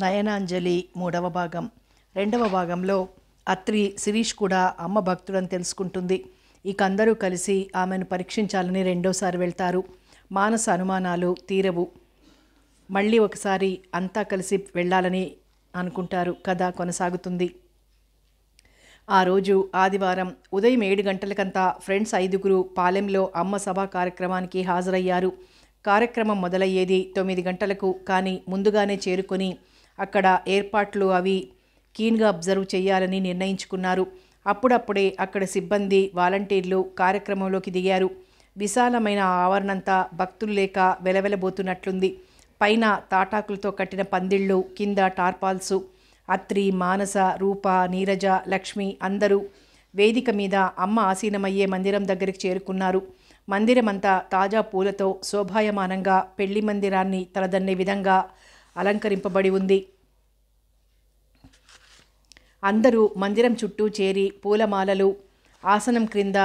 నయనాంజలి మూడవ భాగం. రెండవ భాగంలో అత్రి శిరీష్ కూడా అమ్మ భక్తుడని తెలుసుకుంటుంది. ఇక అందరూ కలిసి ఆమెను పరీక్షించాలని రెండోసారి వెళ్తారు. మానస అనుమానాలు తీరవు. మళ్ళీ ఒకసారి అంతా కలిసి వెళ్ళాలని అనుకుంటారు. కథ కొనసాగుతుంది. ఆ రోజు ఆదివారం ఉదయం 7 గంటలకంతా ఫ్రెండ్స్ 5గురు పాలెంలో అమ్మ సభా కార్యక్రమానికి హాజరయ్యారు. కార్యక్రమం మొదలయ్యేది 9 గంటలకు. కానీ ముందుగానే చేరుకొని అక్కడ ఏర్పాట్లు అవి కీన్గా అబ్జర్వ్ చేయాలని నిర్ణయించుకున్నారు. అప్పుడప్పుడే అక్కడ సిబ్బంది వాలంటీర్లు కార్యక్రమంలోకి దిగారు. విశాలమైన ఆవరణంతా భక్తులు లేక వెలవెలబోతున్నట్లుంది. పైన తాటాకులతో కట్టిన పందిళ్ళు, కింద టార్పాల్సు. అత్రి, మానస, రూప, నీరజ, లక్ష్మి అందరూ వేదిక మీద అమ్మ ఆసీనమయ్యే మందిరం దగ్గరికి చేరుకున్నారు. మందిరమంతా తాజా పూలతో శోభాయమానంగా పెళ్లి మందిరాన్ని తలదన్నే విధంగా అలంకరింపబడి ఉంది. అందరూ మందిరం చుట్టూ చేరి పూలమాలలు ఆసనం క్రింద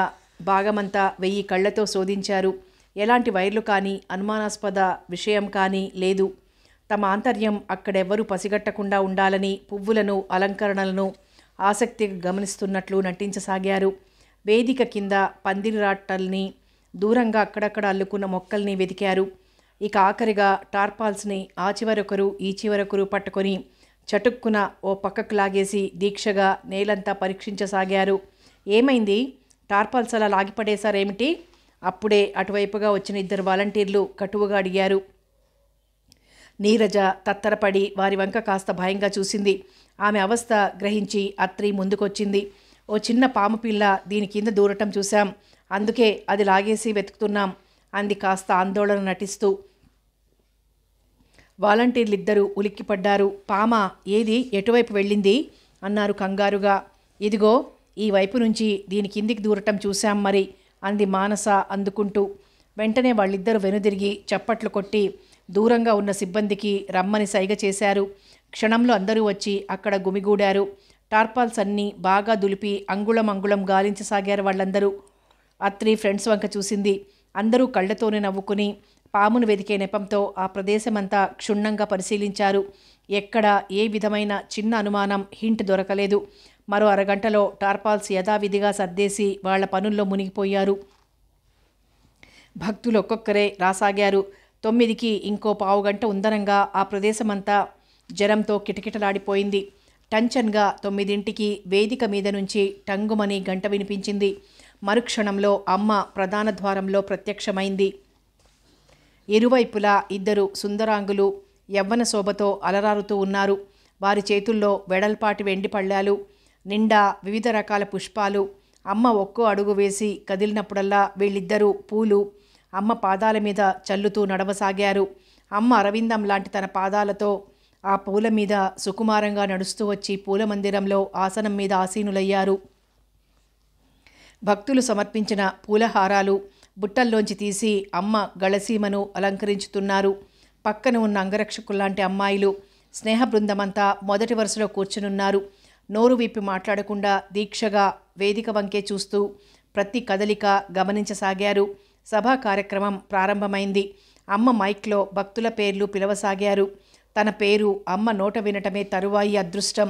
భాగమంతా 1000 కళ్లతో శోధించారు. ఎలాంటి వైర్లు కానీ అనుమానాస్పద విషయం కానీ లేదు. తమ ఆంతర్యం అక్కడెవ్వరూ పసిగట్టకుండా ఉండాలని పువ్వులను, అలంకరణలను ఆసక్తిగా గమనిస్తున్నట్లు నటించసాగారు. వేదిక కింద పందిరాటల్ని, దూరంగా అక్కడక్కడ అల్లుకున్న మొక్కల్ని వెతికారు. ఇక ఆఖరిగా టార్పాల్స్ని ఆ చివరొకరు ఈ చివరొకరు పట్టుకొని చటుక్కున ఓ పక్కకు లాగేసి దీక్షగా నేలంతా పరీక్షించసాగారు. ఏమైంది? టార్పాల్స్ అలా లాగిపడేశారేమిటి? అప్పుడే అటువైపుగా వచ్చిన 2 వాలంటీర్లు కటువుగా అడిగారు. నీరజ తత్తరపడి వారి వంక కాస్త భయంగా చూసింది. ఆమె అవస్థ గ్రహించి అత్రి ముందుకొచ్చింది. ఓ చిన్న పాము పిల్ల దీని కింద దూరటం చూశాం, అందుకే అది లాగేసి వెతుకుతున్నాం అంది కాస్త ఆందోళన నటిస్తూ. వాలంటీర్లిద్దరూ ఉలిక్కిపడ్డారు. పామా? ఏది? ఎటువైపు వెళ్ళింది? అన్నారు కంగారుగా. ఇదిగో ఈ వైపు నుంచి దీని కిందికి దూరటం చూశాం మరి అంది మానస అందుకుంటూ. వెంటనే వాళ్ళిద్దరూ వెనుదిరిగి చప్పట్లు కొట్టి దూరంగా ఉన్న సిబ్బందికి రమ్మని సైగ చేశారు. క్షణంలో అందరూ వచ్చి అక్కడ గుమిగూడారు. టార్పాల్స్ అన్నీ బాగా దులిపి అంగుళం గాలించసాగారు వాళ్ళందరూ. అత్రి ఫ్రెండ్స్ వంక చూసింది. అందరూ కళ్ళతోనే నవ్వుకుని పామును వెతికే నెపంతో ఆ ప్రదేశమంతా క్షుణ్ణంగా పరిశీలించారు. ఎక్కడ ఏ విధమైన చిన్న అనుమానం, హింట్ దొరకలేదు. మరో అరగంటలో టార్పాల్స్ యథావిధిగా సర్దేసి వాళ్ల పనుల్లో మునిగిపోయారు. భక్తులు ఒక్కొక్కరే రాసాగారు. 9కి ఇంకో పావుగంట ఉందనంగా ఆ ప్రదేశమంతా జనంతో కిటకిటలాడిపోయింది. టంచన్గా 9ంటికి వేదిక మీద నుంచి టంగుమని గంట వినిపించింది. మరుక్షణంలో అమ్మ ప్రధాన ద్వారంలో ప్రత్యక్షమైంది. ఇరువైపులా 2 సుందరాంగులు యవ్వన శోభతో అలరారుతూ ఉన్నారు. వారి చేతుల్లో వెడల్పాటి వెండి పళ్ళాలు, నిండా వివిధ రకాల పుష్పాలు. అమ్మ ఒక్కో అడుగు వేసి కదిలినప్పుడల్లా వీళ్ళిద్దరూ పూలు అమ్మ పాదాల మీద చల్లుతూ నడవసాగారు. అమ్మ అరవిందం లాంటి తన పాదాలతో ఆ పూల మీద సుకుమారంగా నడుస్తూ వచ్చి పూలమందిరంలో ఆసనం మీద ఆసీనులయ్యారు. భక్తులు సమర్పించిన పూలహారాలు బుట్టల్లోంచి తీసి అమ్మ గళసీమను అలంకరించుతున్నారు. పక్కన ఉన్న అంగరక్షకుల్లాంటి అమ్మాయిలు స్నేహ బృందమంతా మొదటి వరుసలో కూర్చునున్నారు. నోరు విప్పి మాట్లాడకుండా దీక్షగా వేదిక వంకే చూస్తూ ప్రతి కదలిక గమనించసాగారు. సభా కార్యక్రమం ప్రారంభమైంది. అమ్మ మైక్లో భక్తుల పేర్లు పిలవసాగారు. తన పేరు అమ్మ నోట వినటమే తరువాయి అదృష్టం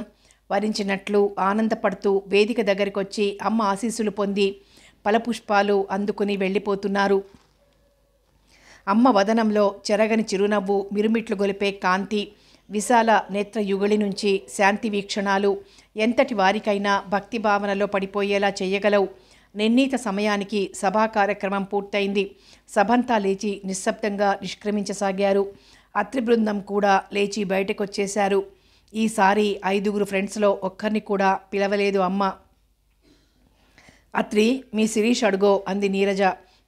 వరించినట్లు ఆనందపడుతూ వేదిక దగ్గరికొచ్చి అమ్మ ఆశీస్సులు పొంది ఫలపుష్పాలు అందుకుని వెళ్ళిపోతున్నారు. అమ్మ వదనంలో చెరగని చిరునవ్వు, మిరుమిట్లు గొలిపే కాంతి, విశాల నేత్రయుగళి నుంచి శాంతి వీక్షణాలు ఎంతటి వారికైనా భక్తి భావనలో పడిపోయేలా చేయగలవు. నిర్ణీత సమయానికి సభా కార్యక్రమం పూర్తయింది. సభంతా లేచి నిశ్శబ్దంగా నిష్క్రమించసాగారు. అత్రి బృందం కూడా లేచి బయటకొచ్చేశారు. ఈసారి 5గురు ఫ్రెండ్స్లో ఒక్కరిని కూడా పిలవలేదు అమ్మ. అత్రి, మీ శిరీష్ అడుగో అంది నీరజ.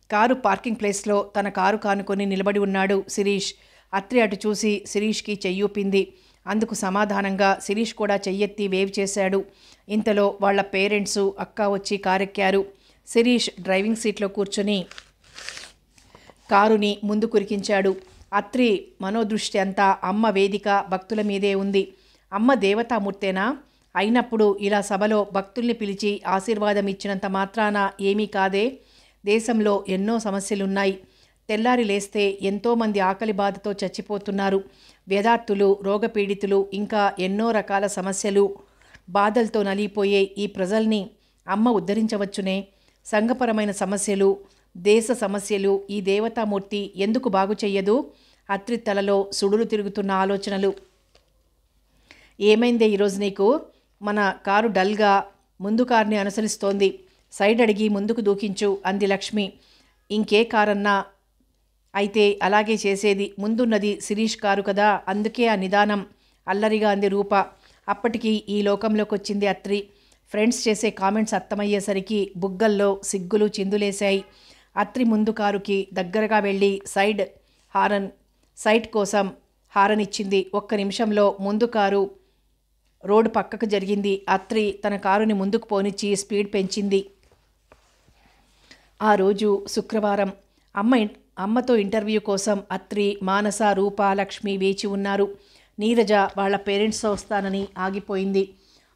కారు పార్కింగ్ ప్లేస్లో తన కారు కానుకొని నిలబడి ఉన్నాడు శిరీష్. అత్రి అటు చూసి శిరీష్కి చెయ్యూపింది. అందుకు సమాధానంగా శిరీష్ కూడా చెయ్యెత్తి వేవ్ చేశాడు. ఇంతలో వాళ్ళ పేరెంట్సు, అక్క వచ్చి కారెక్కారు. శిరీష్ డ్రైవింగ్ సీట్లో కూర్చొని కారుని ముందు కురికించాడు. అత్రి మనోదృష్టి అంతా అమ్మ వేదిక, భక్తుల మీదే ఉంది. అమ్మ దేవతామూర్తేనా? అయినప్పుడు ఇలా సభలో భక్తుల్ని పిలిచి ఆశీర్వాదం ఇచ్చినంత మాత్రాన ఏమీ కాదే. దేశంలో ఎన్నో సమస్యలున్నాయి. తెల్లారి లేస్తే ఎంతోమంది ఆకలి బాధతో చచ్చిపోతున్నారు. వ్యధార్థులు, రోగపీడితులు, ఇంకా ఎన్నో రకాల సమస్యలు, బాధలతో నలిగిపోయే ఈ ప్రజల్ని అమ్మ ఉద్ధరించవచ్చునే. సంఘపరమైన సమస్యలు, దేశ సమస్యలు ఈ దేవతామూర్తి ఎందుకు బాగు చెయ్యదు? అత్రి తలలో సుడులు తిరుగుతున్న ఆలోచనలు. ఏమైందే ఈరోజు నీకు? మన కారు డల్గా ముందు కారుని అనుసరిస్తోంది. సైడ్ అడిగి ముందుకు దూకించు అంది లక్ష్మి. ఇంకే కారన్నా అయితే అలాగే చేసేది. ముందున్నది శిరీష్ కారు కదా, అందుకే ఆ నిదానం అల్లరిగా అంది రూప. అప్పటికి ఈ లోకంలోకి వచ్చింది అత్రి. ఫ్రెండ్స్ చేసే కామెంట్స్ అర్థమయ్యేసరికి బుగ్గల్లో సిగ్గులు చిందులేశాయి. అత్రి ముందు కారుకి దగ్గరగా వెళ్ళి సైట్ కోసం హారన్ ఇచ్చింది. ఒక్క నిమిషంలో ముందు కారు రోడ్డు పక్కకు జరిగింది. అత్రి తన కారుని ముందుకు పోనిచ్చి స్పీడ్ పెంచింది. ఆ రోజు శుక్రవారం. అమ్మతో ఇంటర్వ్యూ కోసం అత్రి, మానస, రూప, లక్ష్మి వేచి ఉన్నారు. నీరజ వాళ్ళ పేరెంట్స్తో వస్తానని ఆగిపోయింది.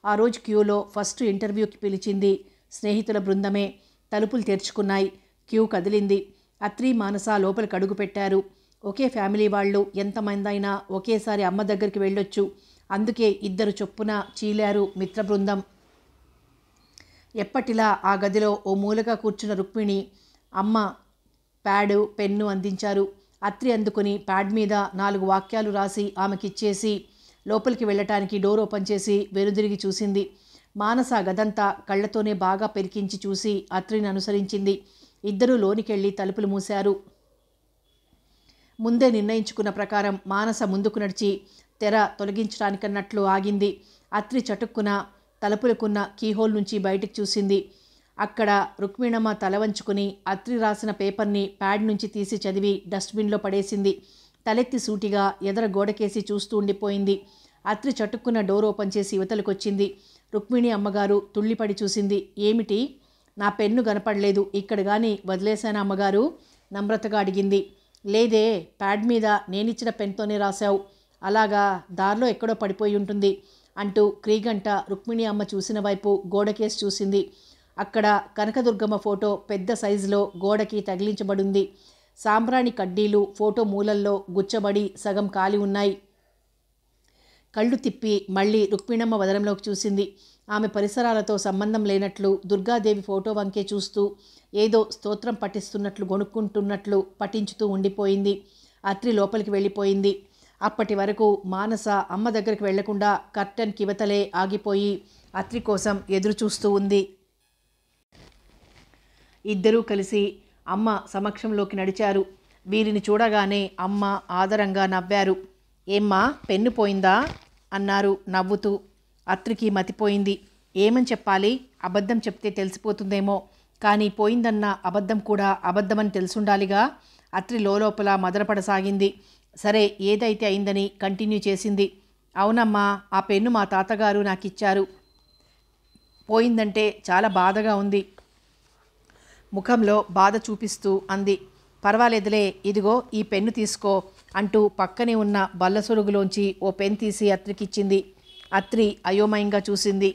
ఆ రోజు క్యూలో ఫస్ట్ ఇంటర్వ్యూకి పిలిచింది స్నేహితుల బృందమే. తలుపులు తెరుచుకున్నాయి. క్యూ కదిలింది. అత్రి, మానస లోపలికి అడుగు పెట్టారు. ఒకే ఫ్యామిలీ వాళ్ళు ఎంతమందైనా ఒకేసారి అమ్మ దగ్గరికి వెళ్ళొచ్చు. అందుకే ఇద్దరు చొప్పున చీలారు మిత్ర బృందం. ఎప్పటిలా ఆ గదిలో ఓ మూలగా కూర్చున్న రుక్మిణి అమ్మ ప్యాడు, పెన్ను అందించారు. అత్రి అందుకుని ప్యాడ్ మీద 4 వాక్యాలు రాసి ఆమెకిచ్చేసి లోపలికి వెళ్ళటానికి డోర్ ఓపెన్ చేసి వెనుదిరిగి చూసింది. మానస గదంతా కళ్ళతోనే బాగా పెరికించి చూసి అత్రిని అనుసరించింది. ఇద్దరూ లోనికెళ్ళి తలుపులు మూశారు. ముందే నిర్ణయించుకున్న ప్రకారం మానస ముందుకు నడిచి తెర తొలగించడానికన్నట్లు ఆగింది. అత్రి చటుక్కున తలుపులకున్న కీహోల్ నుంచి బయటికి చూసింది. అక్కడ రుక్మిణమ్మ తల వంచుకుని అత్రి రాసిన పేపర్ని ప్యాడ్ నుంచి తీసి చదివి డస్ట్బిన్లో పడేసింది. తలెత్తి సూటిగా ఎదర గోడకేసి చూస్తూ ఉండిపోయింది. అత్రి చటుక్కున డోర్ ఓపెన్ చేసి యువతలకొచ్చింది. రుక్మిణి అమ్మగారు తుళ్ళిపడి చూసింది. ఏమిటి? నా పెన్ను కనపడలేదు, ఇక్కడ కానీ వదిలేశానా అమ్మగారు? నమ్రతగా అడిగింది. లేదే, ప్యాడ్ మీద నేనిచ్చిన పెన్తోనే రాశావు. అలాగా, దారిలో ఎక్కడో పడిపోయి ఉంటుంది అంటూ క్రీగంట రుక్మిణి అమ్మ చూసిన వైపు గోడకేసి చూసింది. అక్కడ కనకదుర్గమ్మ ఫోటో పెద్ద సైజులో గోడకి తగిలించబడింది. సాంబ్రాణి కడ్డీలు ఫోటో మూలల్లో గుచ్చబడి సగం కాలి ఉన్నాయి. కళ్ళు తిప్పి మళ్ళీ రుక్మిణమ్మ వదనంలోకి చూసింది. ఆమె పరిసరాలతో సంబంధం లేనట్లు దుర్గాదేవి ఫోటో వంకే చూస్తూ ఏదో స్తోత్రం పఠిస్తున్నట్లు గొణుక్కుంటున్నట్లు పఠించుతూ ఉండిపోయింది. అత్రి లోపలికి వెళ్ళిపోయింది. అప్పటి వరకు మానస అమ్మ దగ్గరికి వెళ్లకుండా కర్టెన్ కివతలే ఆగిపోయి అత్రి కోసం ఎదురు చూస్తూ ఉంది. ఇద్దరూ కలిసి అమ్మ సమక్షంలోకి నడిచారు. వీరిని చూడగానే అమ్మ ఆదరంగా నవ్వారు. ఏమ్మా, పెన్ను పోయిందా అన్నారు నవ్వుతూ. అత్రికి మతిపోయింది. ఏమని చెప్పాలి? అబద్ధం చెప్తే తెలిసిపోతుందేమో, కానీ పోయిందన్న అబద్ధం కూడా అబద్ధమని తెలుసుండాలిగా. అత్రి లోపల మదనపడసాగింది. సరే, ఏదైతే అయిందని కంటిన్యూ చేసింది. అవునమ్మా, ఆ పెన్ను మా తాతగారు నాకు ఇచ్చారు. పోయిందంటే చాలా బాధగా ఉంది. ముఖంలో బాధ చూపిస్తూ అంది. పర్వాలేదులే, ఇదిగో ఈ పెన్ను తీసుకో అంటూ పక్కనే ఉన్న బల్లసొరుగులోంచి ఓ పెన్ తీసి అత్రికిచ్చింది. అత్రి అయోమయంగా చూసింది.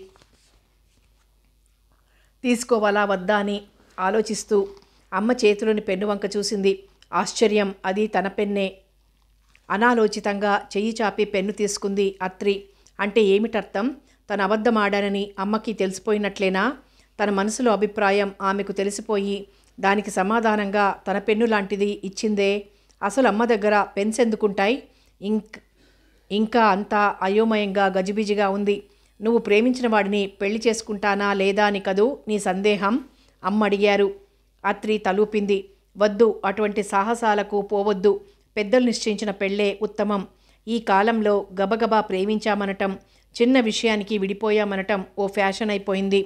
తీసుకోవాలా వద్దా అని ఆలోచిస్తూ అమ్మ చేతిలోని పెన్ను వంక చూసింది. ఆశ్చర్యం, అది తన పెన్నే. అనాలోచితంగా చెయ్యి చాపి పెన్ను తీసుకుంది అత్రి. అంటే ఏమిటర్థం? తన అబద్ధం ఆడానని అమ్మకి తెలిసిపోయినట్లేనా? తన మనసులో అభిప్రాయం ఆమెకు తెలిసిపోయి దానికి సమాధానంగా తన పెన్ను లాంటిది ఇచ్చిందే. అసలు అమ్మ దగ్గర పెన్స్ ఎందుకుంటాయి? ఇంకా అంతా అయోమయంగా గజిబిజిగా ఉంది. నువ్వు ప్రేమించిన వాడిని పెళ్లి చేసుకుంటానా లేదా అని కదూ నీ సందేహం? అమ్మ అడిగారు. అత్రి తలూపింది. వద్దు, అటువంటి సాహసాలకు పోవద్దు. పెద్దలు నిశ్చయించిన పెళ్ళే ఉత్తమం. ఈ కాలంలో గబగబా ప్రేమించామనటం, చిన్న విషయానికి విడిపోయామనటం ఓ ఫ్యాషన్ అయిపోయింది.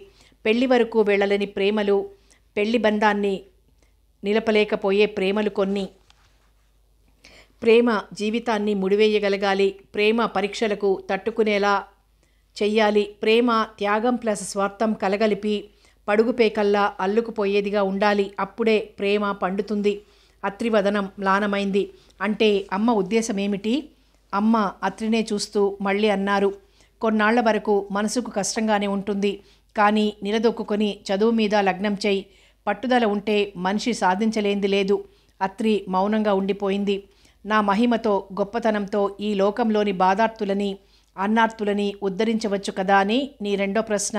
పెళ్లి వరకు వెళ్ళలేని ప్రేమలు, పెళ్లి బంధాన్ని నిలపలేకపోయే ప్రేమలు కొన్ని. ప్రేమ జీవితాన్ని ముడివేయగలగాలి. ప్రేమ పరీక్షలకు తట్టుకునేలా చెయ్యాలి. ప్రేమ త్యాగం ప్లస్ స్వార్థం కలగలిపి పడుగుపేకల్లా అల్లుకుపోయేదిగా ఉండాలి. అప్పుడే ప్రేమ పండుతుంది. అత్రివదనం మ్లానమైంది. అంటే అమ్మ ఉద్దేశం ఏమిటి? అమ్మ అత్రినే చూస్తూ మళ్ళీ అన్నారు. కొన్నాళ్ల వరకు మనసుకు కష్టంగానే ఉంటుంది. కానీ నిలదొక్కుని చదువు మీద లగ్నం చేయి. పట్టుదల ఉంటే మనిషి సాధించలేంది లేదు. అత్రి మౌనంగా ఉండిపోయింది. నా మహిమతో, గొప్పతనంతో ఈ లోకంలోని బాధార్తులని, అన్నార్తులని ఉద్ధరించవచ్చు కదా అని నీ రెండో ప్రశ్న.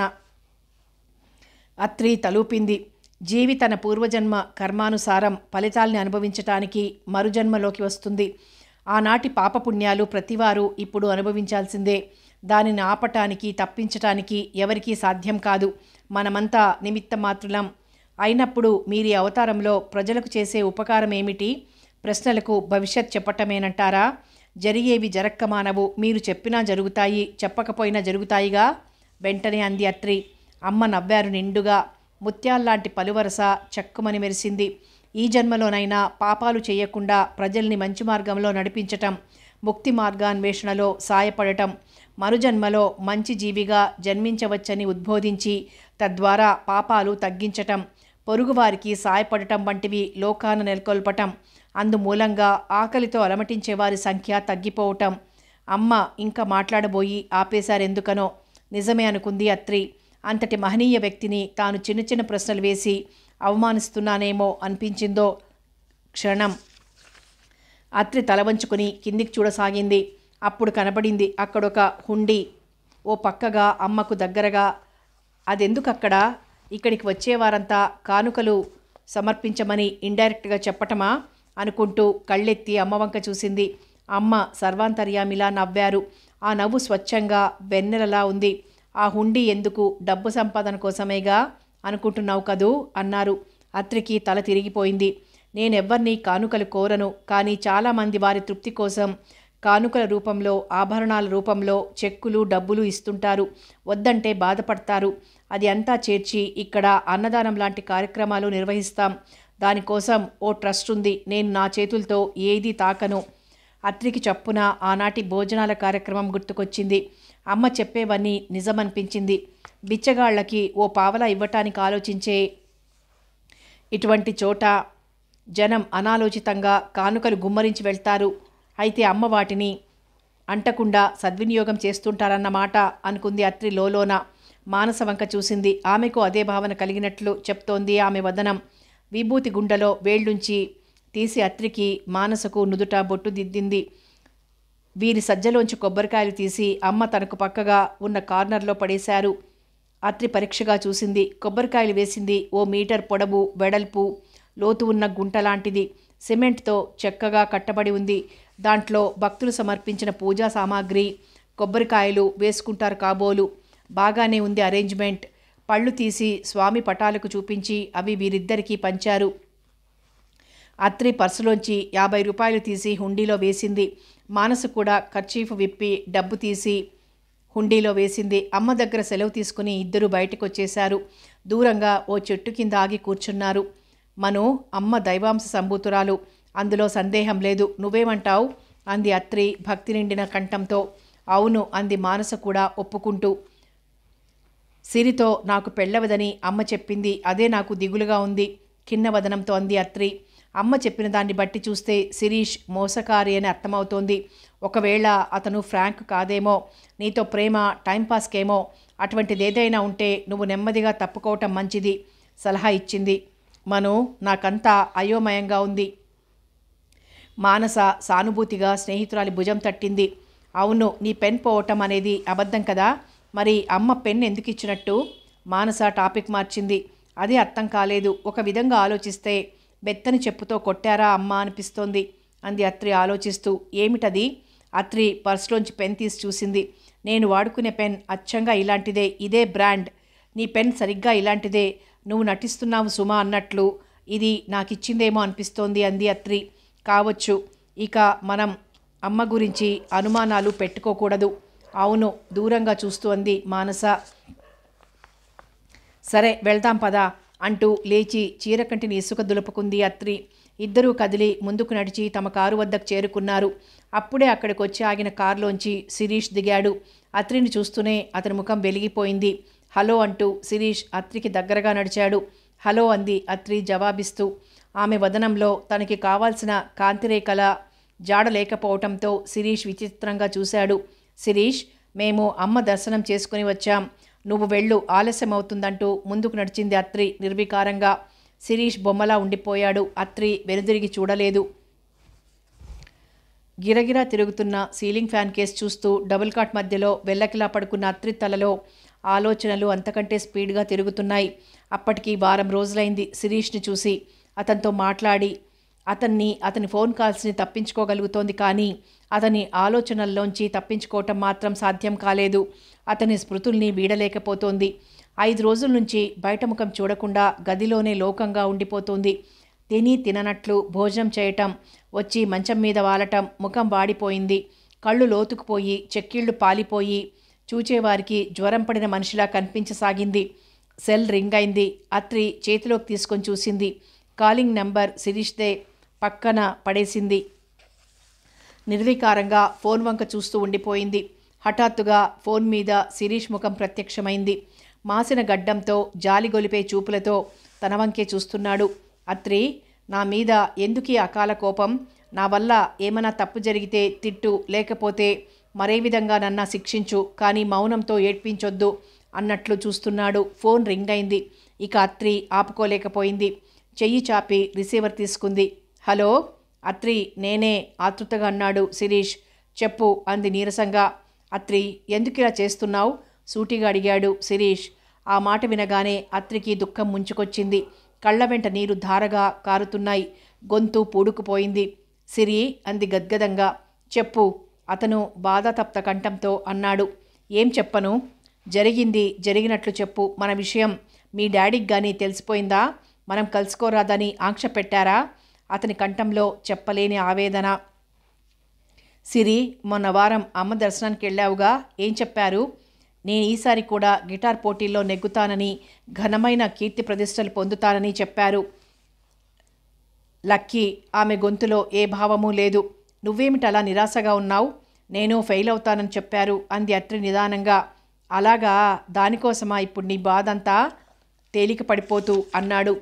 అత్రి తలూపింది. జీవి తన పూర్వజన్మ కర్మానుసారం ఫలితాల్ని అనుభవించటానికి మరుజన్మలోకి వస్తుంది. ఆనాటి పాపపుణ్యాలు ప్రతివారు ఇప్పుడు అనుభవించాల్సిందే. దానిని ఆపటానికి, తప్పించటానికి ఎవరికీ సాధ్యం కాదు. మనమంతా నిమిత్త మాత్రులం. అయినప్పుడు మీరీ అవతారంలో ప్రజలకు చేసే ఉపకారం ఏమిటి? ప్రశ్నలకు భవిష్యత్ చెప్పటమేనంటారా? జరిగేవి జరక్క మానవు. మీరు చెప్పినా జరుగుతాయి, చెప్పకపోయినా జరుగుతాయిగా వెంటనే అంది అత్రి. అమ్మ నవ్వారు నిండుగా. ముత్యాల్లాంటి పలువరస చక్కుమని మెరిసింది. ఈ జన్మలోనైనా పాపాలు చేయకుండా ప్రజల్ని మంచి మార్గంలో నడిపించటం, ముక్తి మార్గాన్వేషణలో సాయపడటం, మరుజన్మలో మంచి జీవిగా జన్మించవచ్చని ఉద్బోధించి తద్వారా పాపాలు తగ్గించటం, పొరుగువారికి సాయపడటం వంటివి లోకాన నెలకొల్పటం, అందుమూలంగా ఆకలితో అలమటించే వారి సంఖ్య తగ్గిపోవటం. అమ్మ ఇంకా మాట్లాడబోయి ఆపేశారెందుకనో. నిజమే అనుకుంది అత్రి. అంతటి మహనీయ వ్యక్తిని తాను చిన్న చిన్న ప్రశ్నలు వేసి అవమానిస్తున్నానేమో అనిపించిందో క్షణం. అత్రి తల వంచుకుని కిందికి చూడసాగింది. అప్పుడు కనబడింది అక్కడొక హుండీ, ఓ పక్కగా అమ్మకు దగ్గరగా. అదెందుకక్కడ? ఇక్కడికి వచ్చేవారంతా కానుకలు సమర్పించమని ఇండైరెక్ట్గా చెప్పటమా అనుకుంటూ కళ్ళెత్తి అమ్మ వంక చూసింది. అమ్మ సర్వాంతర్యామిలా నవ్వారు. ఆ నవ్వు స్వచ్ఛంగా వెన్నెలలా ఉంది. ఆ హుండీ ఎందుకు? డబ్బు సంపాదన కోసమేగా అనుకుంటున్నావు కదూ అన్నారు. అత్రికి తల తిరిగిపోయింది. నేనెవ్వర్నీ కానుకలు కోరను, కానీ చాలామంది వారి తృప్తి కోసం కానుకల రూపంలో, ఆభరణాల రూపంలో చెక్కులు, డబ్బులు ఇస్తుంటారు. వద్దంటే బాధపడతారు. అది అంతా చేర్చి ఇక్కడ అన్నదానం లాంటి కార్యక్రమాలు నిర్వహిస్తాం. దానికోసం ఓ ట్రస్ట్ ఉంది. నేను నా చేతులతో ఏదీ తాకను. అత్రికి చప్పున ఆనాటి భోజనాల కార్యక్రమం గుర్తుకొచ్చింది. అమ్మ చెప్పేవన్నీ నిజమనిపించింది. బిచ్చగాళ్లకి ఓ పావలా ఇవ్వటానికి ఆలోచించే ఇటువంటి చోట జనం అనాలోచితంగా కానుకలు గుమ్మరించి వెళ్తారు. అయితే అమ్మ వాటిని అంటకుండా సద్వినియోగం చేస్తుంటారన్నమాట అనుకుంది అత్రి లోలోన. మానస వంక చూసింది. ఆమెకు అదే భావన కలిగినట్లు చెప్తోంది ఆమె వదనం. విభూతి గుండెలో వేళ్లుంచి తీసి అత్రికి, మానసకు నుదుట బొట్టు దిద్దింది. వీరి సజ్జలోంచి కొబ్బరికాయలు తీసి అమ్మ తనకు పక్కగా ఉన్న కార్నర్లో పడేశారు. అత్రి పరీక్షగా చూసింది. కొబ్బరికాయలు వేసింది ఓ మీటర్ పొడవు, వెడల్పు, లోతు ఉన్న గుంట లాంటిది. సిమెంట్తో చక్కగా కట్టబడి ఉంది. దాంట్లో భక్తులు సమర్పించిన పూజా సామాగ్రి, కొబ్బరికాయలు వేసుకుంటారు కాబోలు. బాగానే ఉంది అరేంజ్మెంట్. పళ్ళు తీసి స్వామి పటాలకు చూపించి అవి వీరిద్దరికీ పంచారు. అత్రి పర్సులోంచి 50 రూపాయలు తీసి హుండీలో వేసింది. మానసు కూడా కర్చీఫ్ విప్పి డబ్బు తీసి హుండీలో వేసింది. అమ్మ దగ్గర సెలవు తీసుకుని ఇద్దరు బయటకు వచ్చేశారు. దూరంగా ఓ చెట్టు కింద ఆగి కూర్చున్నారు. మను, అమ్మ దైవాంశ సంభూతురాలు, అందులో సందేహం లేదు. నువ్వేమంటావు అంది అత్రి భక్తి నిండిన కంఠంతో. అవును అంది మానస కూడా ఒప్పుకుంటూ. సిరితో నాకు పెళ్ళవదని అమ్మ చెప్పింది. అదే నాకు దిగులుగా ఉంది ఖిన్న వదనంతో అంది అత్రి. అమ్మ చెప్పిన దాన్ని బట్టి చూస్తే శిరీష్ మోసకారి అని అర్థమవుతోంది. ఒకవేళ అతను ఫ్రాంక్ కాదేమో, నీతో ప్రేమ టైంపాస్కేమో. అటువంటిదేదైనా ఉంటే నువ్వు నెమ్మదిగా తప్పుకోవటం మంచిది సలహా ఇచ్చింది. మను, నాకంతా అయోమయంగా ఉంది. మానస సానుభూతిగా స్నేహితురాలి భుజం తట్టింది. అవును, నీ పెన్ పోవటం అనేది అబద్ధం కదా. మరి అమ్మ పెన్ ఎందుకు ఇచ్చినట్టు? మానస టాపిక్ మార్చింది. అదే అర్థం కాలేదు. ఒక విధంగా ఆలోచిస్తే బెత్తని చెప్పుతో కొట్టారా అమ్మ అనిపిస్తోంది అంది అత్రి ఆలోచిస్తూ. ఏమిటది? అత్రి పర్సులోంచి పెన్ తీసి చూసింది. నేను వాడుకునే పెన్ అచ్చంగా ఇలాంటిదే, ఇదే బ్రాండ్. నీ పెన్ సరిగ్గా ఇలాంటిదే. నువ్వు నటిస్తున్నావు సుమా అన్నట్లు ఇది నాకిచ్చిందేమో అనిపిస్తోంది అంది అత్రి. కావచ్చు. ఇక మనం అమ్మ గురించి అనుమానాలు పెట్టుకోకూడదు. అవును, దూరంగా చూస్తూ అంది మానస. సరే వెళ్దాం పదా అంటూ లేచి చీరకంటిని ఇసుక దులుపుకుంది అత్రి. ఇద్దరూ కదిలి ముందుకు నడిచి తమ కారు వద్దకు చేరుకున్నారు. అప్పుడే అక్కడికి వచ్చి ఆగిన కారులోంచి శిరీష్ దిగాడు. అత్రిని చూస్తూనే అతని ముఖం వెలిగిపోయింది. హలో అంటూ శిరీష్ అత్రికి దగ్గరగా నడిచాడు. హలో అంది అత్రి జవాబిస్తూ. ఆమె వదనంలో తనకి కావాల్సిన కాంతిరేఖల జాడ లేకపోవటంతో శిరీష్ విచిత్రంగా చూశాడు. శిరీష్, మేము అమ్మ దర్శనం చేసుకుని వచ్చాం. నువ్వు వెళ్ళు, ఆలస్యం అవుతుందంటూ ముందుకు నడిచింది అత్రి నిర్వికారంగా. శిరీష్ బొమ్మలా ఉండిపోయాడు. అత్రి వెనుదిరిగి చూడలేదు. గిరగిరా తిరుగుతున్న సీలింగ్ ఫ్యాన్ కేసు చూస్తూ డబుల్ కాట్ మధ్యలో వెల్లకిలా పడుకున్న అత్రి తలలో ఆలోచనలు అంతకంటే స్పీడ్గా తిరుగుతున్నాయి. అప్పటికి వారం రోజులైంది శిరీష్ని చూసి. అతనితో మాట్లాడి అతని ఫోన్ కాల్స్ని తప్పించుకోగలుగుతోంది, కానీ అతని ఆలోచనల్లోంచి తప్పించుకోవటం మాత్రం సాధ్యం కాలేదు. అతని స్మృతుల్ని వీడలేకపోతోంది. 5 రోజుల నుంచి బయట ముఖం చూడకుండా గదిలోనే లోకంగా ఉండిపోతోంది. తిననట్లు భోజనం చేయటం, వచ్చి మంచం మీద వాలటం, ముఖం వాడిపోయింది, కళ్ళు లోతుకుపోయి చెక్కిళ్ళు పాలిపోయి చూచేవారికి జ్వరం పడిన మనిషిలా కనిపించసాగింది. సెల్ రింగ్ అయింది. అత్రి చేతిలోకి తీసుకొని చూసింది. కాలింగ్ నెంబర్ శిరీష్దే. పక్కన పడేసింది. నిర్వికారంగా ఫోన్ వంక చూస్తూ ఉండిపోయింది. హఠాత్తుగా ఫోన్ మీద శిరీష్ ముఖం ప్రత్యక్షమైంది. మాసిన గడ్డంతో జాలిగొలిపే చూపులతో తన వంకే చూస్తున్నాడు. అత్రి, నా మీద ఎందుకీ అకాల కోపం? నా వల్ల ఏమైనా తప్పు జరిగితే తిట్టు, లేకపోతే మరే విధంగా నన్ను శిక్షించు, కానీ మౌనంతో ఏడ్పించొద్దు అన్నట్లు చూస్తున్నాడు. ఫోన్ రింగ్ అయింది. ఇక అత్రి ఆపుకోలేకపోయింది. చెయ్యి చాపి రిసీవర్ తీసుకుంది. హలో అత్రి, నేనే ఆతృతగా అన్నాడు శిరీష్. చెప్పు అంది నీరసంగా. అత్రి, ఎందుకు ఇలా చేస్తున్నావు? సూటిగా అడిగాడు శిరీష్. ఆ మాట వినగానే అత్రికి దుఃఖం ముంచుకొచ్చింది. కళ్ళ వెంట నీరు ధారగా కారుతున్నాయి. గొంతు పూడుకుపోయింది. సిరి అంది గద్గదంగా. చెప్పు అతను బాధాతప్త కంఠంతో అన్నాడు. ఏం చెప్పను? జరిగినట్లు చెప్పు. మన విషయం మీ డాడీకి కానీ తెలిసిపోయిందా? మనం కలుసుకోరాదని ఆంక్ష పెట్టారా? అతని కంఠంలో చెప్పలేని ఆవేదన. సిరి, మొన్న వారం అమ్మ దర్శనానికి వెళ్ళావుగా, ఏం చెప్పారు? నేను ఈసారి కూడా గిటార్ పోటీల్లో నెగ్గుతానని, ఘనమైన కీర్తి ప్రతిష్టలు పొందుతానని చెప్పారు. లక్కీ, ఆమె గొంతులో ఏ భావమూ లేదు. నువ్వేమిటలా నిరాశగా ఉన్నావు? నేను ఫెయిల్ అవుతానని చెప్పారు అంది అత్రి నిదానంగా. అలాగా, దానికోసమా ఇప్పుడు నీ బాధంతా? తేలిక పడిపోతూ అన్నాడు.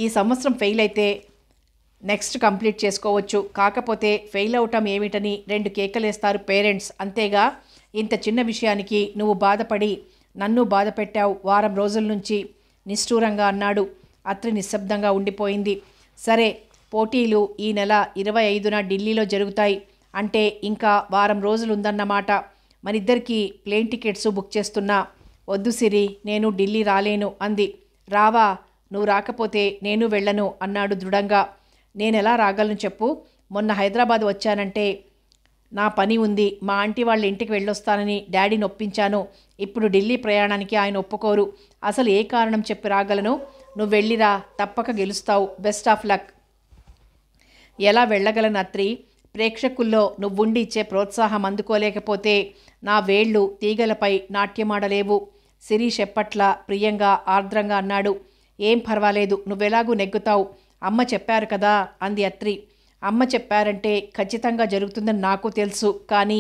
ఈ సంవత్సరం ఫెయిల్ అయితే నెక్స్ట్ కంప్లీట్ చేసుకోవచ్చు. కాకపోతే ఫెయిల్ అవటం ఏమిటని 2 కేకలేస్తారు పేరెంట్స్, అంతేగా. ఇంత చిన్న విషయానికి నువ్వు బాధపడి నన్ను బాధ పెట్టావు వారం రోజుల నుంచి నిష్ఠూరంగా అన్నాడు. అత్రి నిశ్శబ్దంగా ఉండిపోయింది. సరే, పోటీలు ఈ నెల 25న ఢిల్లీలో జరుగుతాయి. అంటే ఇంకా వారం రోజులుందన్నమాట. మనిద్దరికీ ప్లేన్ టికెట్స్ బుక్ చేస్తున్నా. వద్దు సిరి, నేను ఢిల్లీ రాలేను అంది. రావా? నువ్వు రాకపోతే నేను వెళ్ళను అన్నాడు దృఢంగా. నేనెలా రాగలను చెప్పు? మొన్న హైదరాబాద్ వచ్చానంటే నా పని ఉంది, మా ఆంటీ వాళ్ళ ఇంటికి వెళ్ళొస్తానని డాడీని ఒప్పించాను. ఇప్పుడు ఢిల్లీ ప్రయాణానికి ఆయన ఒప్పుకోరు. అసలు ఏ కారణం చెప్పి రాగలను? నువ్వు వెళ్ళిరా, తప్పక గెలుస్తావు. Best of luck. ఎలా వెళ్ళగలను అత్రి? ప్రేక్షకుల్లో నువ్వుండి ఇచ్చే ప్రోత్సాహం అందుకోలేకపోతే నా వేళ్ళు తీగలపై నాట్యమాడలేవు. శిరీష్ ఎప్పట్లా ప్రియంగా ఆర్ద్రంగా అన్నాడు. ఏం పర్వాలేదు, నువ్వెలాగూ నెగ్గుతావు. అమ్మ చెప్పారు కదా అంది అత్రి. అమ్మ చెప్పారంటే ఖచ్చితంగా జరుగుతుందని నాకు తెలుసు, కానీ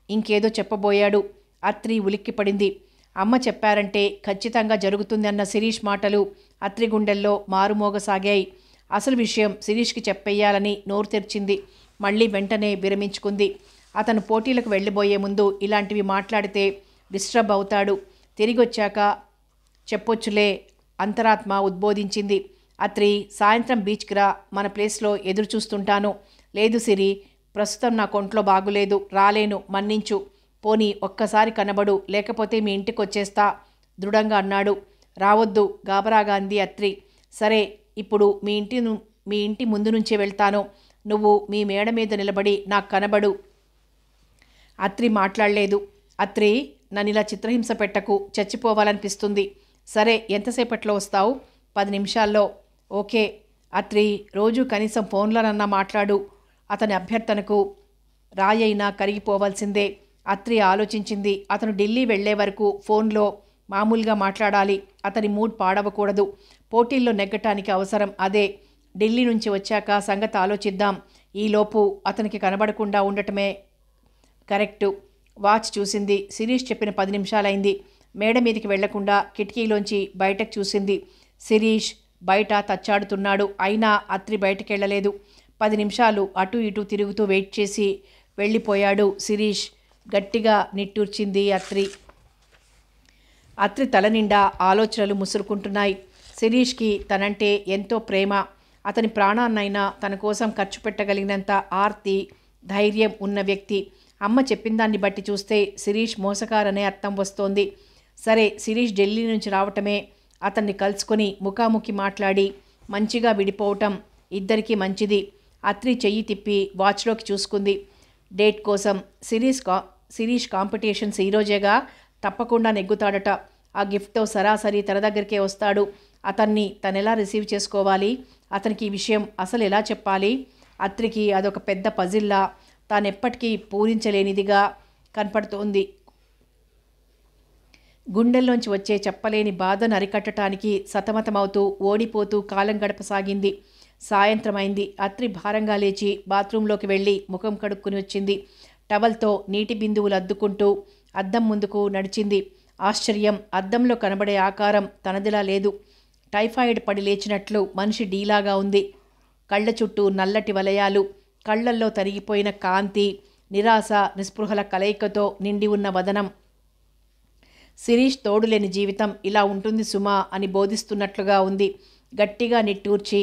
ఇంకేదో చెప్పబోయాడు. అత్రి ఉలిక్కిపడింది. అమ్మ చెప్పారంటే ఖచ్చితంగా జరుగుతుంది అన్న శిరీష్ మాటలు అత్రి గుండెల్లో మారుమోగసాగాయి. అసలు విషయం శిరీష్కి చెప్పేయాలని నోరు తెరిచింది. మళ్ళీ వెంటనే విరమించుకుంది. అతను పోటీలకు వెళ్ళిపోయే ముందు ఇలాంటివి మాట్లాడితే డిస్టర్బ్ అవుతాడు. తిరిగొచ్చాక చెప్పొచ్చులే అంతరాత్మ ఉద్బోధించింది. అత్రి, సాయంత్రం బీచ్కి రా, మన ప్లేస్లో ఎదురు చూస్తుంటాను. లేదు సిరి, ప్రస్తుతం నా కొంట్లో బాగులేదు, రాలేను, మన్నించు. పోనీ ఒక్కసారి కనబడు, లేకపోతే మీ ఇంటికి వచ్చేస్తా దృఢంగా అన్నాడు. రావద్దు, గాబరాగా అంది అత్రి. సరే, ఇప్పుడు మీ ఇంటి ముందు నుంచే వెళ్తాను. నువ్వు మీ మేడ మీద నిలబడి నాకు కనబడు. అత్రి మాట్లాడలేదు. అత్రి, నన్ను ఇలా చిత్రహింస పెట్టకు, చచ్చిపోవాలనిపిస్తుంది. సరే, ఎంతసేపట్లో వస్తావు? 10 నిమిషాల్లో. ఓకే. అత్రి, రోజు కనీసం ఫోన్లోనన్నా మాట్లాడు. అతని అభ్యర్థనకు రాయైనా కరిగిపోవాల్సిందే. అత్రి ఆలోచించింది. అతను ఢిల్లీ వెళ్లే వరకు ఫోన్లో మామూలుగా మాట్లాడాలి. అతని మూడ్ పాడవకూడదు. పోటీల్లో నెగ్గటానికి అవసరం అదే. ఢిల్లీ నుంచి వచ్చాక సంగతి ఆలోచిద్దాం. ఈలోపు అతనికి కనబడకుండా ఉండటమే కరెక్టు. వాచ్ చూసింది. శిరీష్ చెప్పిన 10 నిమిషాలైంది. మేడ మీదకి వెళ్లకుండా కిటికీలోంచి బయటకు చూసింది. శిరీష్ బయట తచ్చాడుతున్నాడు. అయినా అత్రి బయటకెళ్ళలేదు. 10 నిమిషాలు అటు ఇటు తిరుగుతూ వెయిట్ చేసి వెళ్ళిపోయాడు శిరీష్. గట్టిగా నిట్టూర్చింది అత్రి. అత్రి తల నిండా ఆలోచనలు ముసురుకుంటున్నాయి. శిరీష్కి తనంటే ఎంతో ప్రేమ. అతని ప్రాణాన్నైనా తన కోసం ఖర్చు పెట్టగలిగినంత ఆర్తి, ధైర్యం ఉన్న వ్యక్తి. అమ్మ చెప్పిన దాన్ని బట్టి చూస్తే శిరీష్ మోసకారనే అర్థం వస్తోంది. సరే, శిరీష్ ఢిల్లీ నుంచి రావటమే, అతన్ని కలుసుకొని ముఖాముఖి మాట్లాడి మంచిగా విడిపోవటం ఇద్దరికీ మంచిది. అత్రి చెయ్యి తిప్పి వాచ్లోకి చూసుకుంది. డేట్ కోసం శిరీష్ కాంపిటీషన్స్ ఈరోజేగా, తప్పకుండా నెగ్గుతాడట. ఆ గిఫ్ట్తో సరాసరి తన దగ్గరికే వస్తాడు. అతన్ని తనెలా రిసీవ్ చేసుకోవాలి, అతనికి ఈ విషయం అసలు ఎలా చెప్పాలి? అత్రికి అదొక పెద్ద పజిల్లా, తానెప్పటికీ పూరించలేనిదిగా కనపడుతోంది. గుండెల్లోంచి వచ్చే చెప్పలేని బాధను అరికట్టడానికి సతమతమవుతూ ఓడిపోతూ కాలం గడపసాగింది. సాయంత్రమైంది. అత్రి భారంగా లేచి బాత్రూంలోకి వెళ్ళి ముఖం కడుక్కుని వచ్చింది. టవల్తో నీటి బిందువులు అద్దుకుంటూ అద్దం ముందుకు నడిచింది. ఆశ్చర్యం, అద్దంలో కనబడే ఆకారం తనదిలా లేదు. టైఫాయిడ్ పడి లేచినట్లు మనిషి డీలాగా ఉంది. కళ్ళ చుట్టూ నల్లటి వలయాలు, కళ్ళల్లో తరిగిపోయిన కాంతి, నిరాశ నిస్పృహల కలయికతో నిండి ఉన్న వదనం. శిరీష్ తోడులేని జీవితం ఇలా ఉంటుంది సుమా అని బోధిస్తున్నట్లుగా ఉంది. గట్టిగా నిట్టూర్చి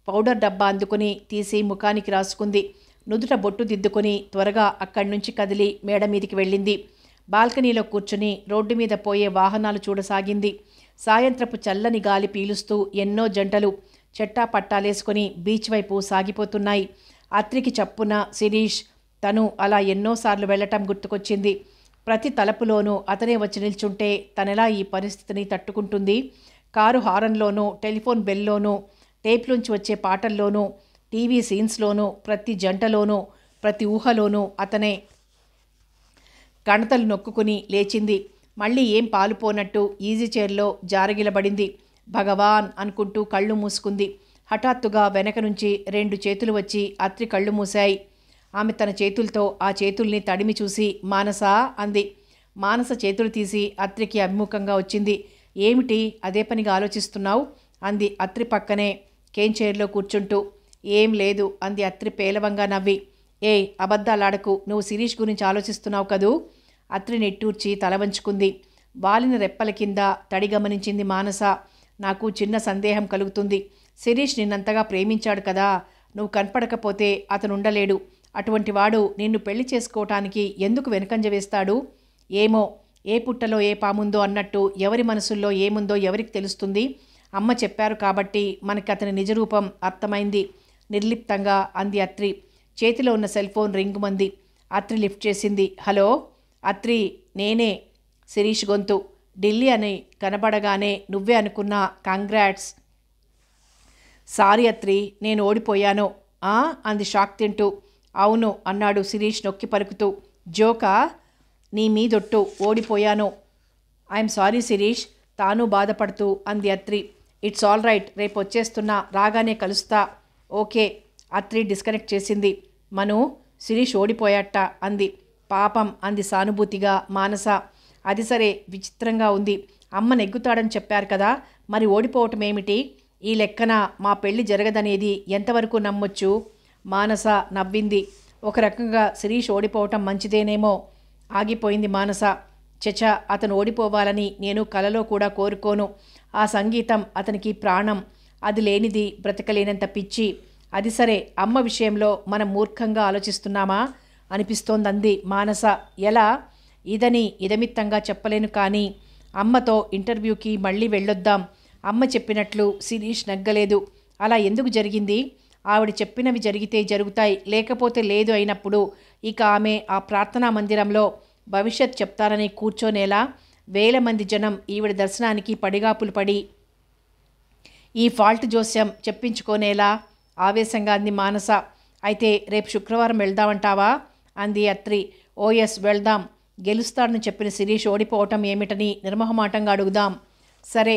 పౌడర్ డబ్బా అందుకుని తీసి ముఖానికి రాసుకుంది. నుదుట బొట్టు దిద్దుకొని త్వరగా అక్కడి నుంచి కదిలి మేడ మీదికి వెళ్ళింది. బాల్కనీలో కూర్చుని రోడ్డు మీద పోయే వాహనాలు చూడసాగింది. సాయంత్రపు చల్లని గాలి పీలుస్తూ ఎన్నో జంటలు చెట్టా పట్టాలేసుకొని బీచ్ వైపు సాగిపోతున్నాయి. అత్రికి చప్పున శిరీష్ తను అలా ఎన్నోసార్లు వెళ్లటం గుర్తుకొచ్చింది. ప్రతి తలుపులోనూ అతనే వచ్చి నిల్చుంటే తనెలా ఈ పరిస్థితిని తట్టుకుంటుంది? కారు హారన్లోనూ, టెలిఫోన్ బెల్లోనూ, టేప్లోంచి వచ్చే పాటల్లోనూ, టీవీ సీన్స్లోనూ, ప్రతి జంటలోనూ, ప్రతి ఊహలోనూ అతనే. కణతలు నొక్కుకుని లేచింది. మళ్ళీ ఏం పాలుపోనట్టు ఈజీ చైర్లో జారగిలబడింది. భగవాన్ అనుకుంటూ కళ్ళు మూసుకుంది. హఠాత్తుగా వెనక నుంచి 2 చేతులు వచ్చి అత్రి కళ్ళు మూశాయి. ఆమె తన చేతులతో ఆ చేతుల్ని తడిమి చూసి మానసా అంది. మానస చేతులు తీసి అత్రికి అభిముఖంగా వచ్చింది. ఏమిటి అదే పనిగా ఆలోచిస్తున్నావు అంది అత్రి పక్కనే కేన్ చైర్లో కూర్చుంటూ. ఏం లేదు అంది అత్రి పేలవంగా నవ్వి. ఏయ్, అబద్ధాలాడకు, నువ్వు శిరీష్ గురించి ఆలోచిస్తున్నావు కదూ? అత్రి నెట్టూర్చి తల వంచుకుంది. వాలిన రెప్పల కింద తడి గమనించింది మానస. నాకు చిన్న సందేహం కలుగుతుంది. శిరీష్ నిన్నంతగా ప్రేమించాడు కదా, నువ్వు కనపడకపోతే అతను ఉండలేడు. అటువంటి వాడు నిన్ను పెళ్లి చేసుకోవటానికి ఎందుకు వెనుకంజ వేస్తాడు? ఏమో, ఏ పుట్టలో ఏ పాముందో అన్నట్టు ఎవరి మనసుల్లో ఏముందో ఎవరికి తెలుస్తుంది? అమ్మ చెప్పారు కాబట్టి మనకి అతని నిజరూపం అర్థమైంది నిర్లిప్తంగా అంది అత్రి. చేతిలో ఉన్న సెల్ ఫోన్ రింగుమంది. అత్రి లిఫ్ట్ చేసింది. హలో అత్రి, నేనే. శిరీష్ గొంతు. ఢిల్లీ అని కనబడగానే నువ్వే అనుకున్నా. కంగ్రాట్స్. సారీ అత్రి, నేను ఓడిపోయాను. అంది షాక్ తింటూ. అవును అన్నాడు శిరీష్ నొక్కి పలుకుతూ. జోకా? నీ మీదొట్టు, ఓడిపోయాను. ఐఎమ్ సారీ శిరీష్, తాను బాధపడుతూ అంది అత్రి. ఇట్స్ ఆల్ రైట్, రేపు వచ్చేస్తున్నా, రాగానే కలుస్తా. ఓకే. అత్రి డిస్కనెక్ట్ చేసింది. మను, శిరీష్ ఓడిపోయాట అంది. పాపం అంది సానుభూతిగా మానస. అది సరే, విచిత్రంగా ఉంది. అమ్మ నెగ్గుతాడని చెప్పారు కదా, మరి ఓడిపోవటం ఏమిటి? ఈ లెక్కన మా పెళ్లి జరగదనేది ఎంతవరకు నమ్మొచ్చు? మానస నవ్వింది. ఒక రకంగా శిరీష్ ఓడిపోవటం మంచిదేనేమో. ఆగిపోయింది మానస. చచ, అతను ఓడిపోవాలని నేను కలలో కూడా కోరుకోను. ఆ సంగీతం అతనికి ప్రాణం. అది లేనిది బ్రతకలేనంత పిచ్చి. అది సరే, అమ్మ విషయంలో మనం మూర్ఖంగా ఆలోచిస్తున్నామా అనిపిస్తోందంది మానస. ఎలా? ఇదని ఇదమిత్తంగా చెప్పలేను, కానీ అమ్మతో ఇంటర్వ్యూకి మళ్ళీ వెళ్ళొద్దాం. అమ్మ చెప్పినట్లు శిరీష్ నగ్గలేదు. అలా ఎందుకు జరిగింది? ఆవిడ చెప్పినవి జరిగితే జరుగుతాయి, లేకపోతే లేదు అయినప్పుడు ఇక ఆమె ఆ ప్రార్థనా మందిరంలో భవిష్యత్ చెప్తారని కూర్చోనేలా? వేల మంది జనం ఈవిడ దర్శనానికి పడిగాపులు పడి ఈ ఫాల్ట్ జోస్యం చెప్పించుకోనేలా? ఆవేశంగా అంది మానస. అయితే రేపు శుక్రవారం వెళ్దామంటావా అంది అత్రి. ఓఎస్, వెళ్దాం. గెలుస్తాడని చెప్పిన శిరీష్ ఓడిపోవటం ఏమిటని నిర్మోహమాటంగా అడుగుదాం. సరే,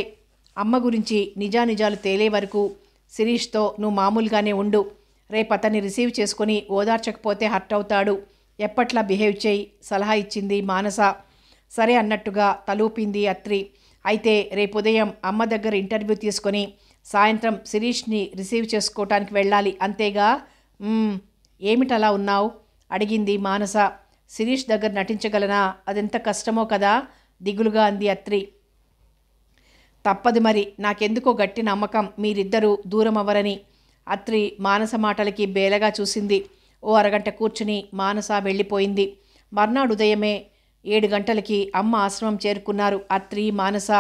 అమ్మ గురించి నిజానిజాలు తేలే వరకు శిరీష్తో నువ్వు మామూలుగానే ఉండు. రేపు అతన్ని రిసీవ్ చేసుకుని ఓదార్చకపోతే హర్ట్ అవుతాడు. ఎప్పట్లా బిహేవ్ చేయి సలహా ఇచ్చింది మానస. సరే అన్నట్టుగా తలూపింది అత్రి. అయితే రేపు ఉదయం అమ్మ దగ్గర ఇంటర్వ్యూ తీసుకొని సాయంత్రం శిరీష్ని రిసీవ్ చేసుకోవటానికి వెళ్ళాలి, అంతేగా? ఏమిటలా ఉన్నావు అడిగింది మానస. శిరీష్ దగ్గర నటించగలనా? అదెంత కష్టమో కదా దిగులుగా అంది అత్రి. తప్పదు మరి, నాకెందుకో గట్టి నమ్మకం మీరిద్దరూ దూరం అవ్వరని. అత్రి మానస మాటలకి బేలగా చూసింది. ఓ అరగంట కూర్చుని మానస వెళ్ళిపోయింది. మర్నాడు ఉదయమే 7 గంటలకి అమ్మ ఆశ్రమం చేరుకున్నారు అత్రి, మానస.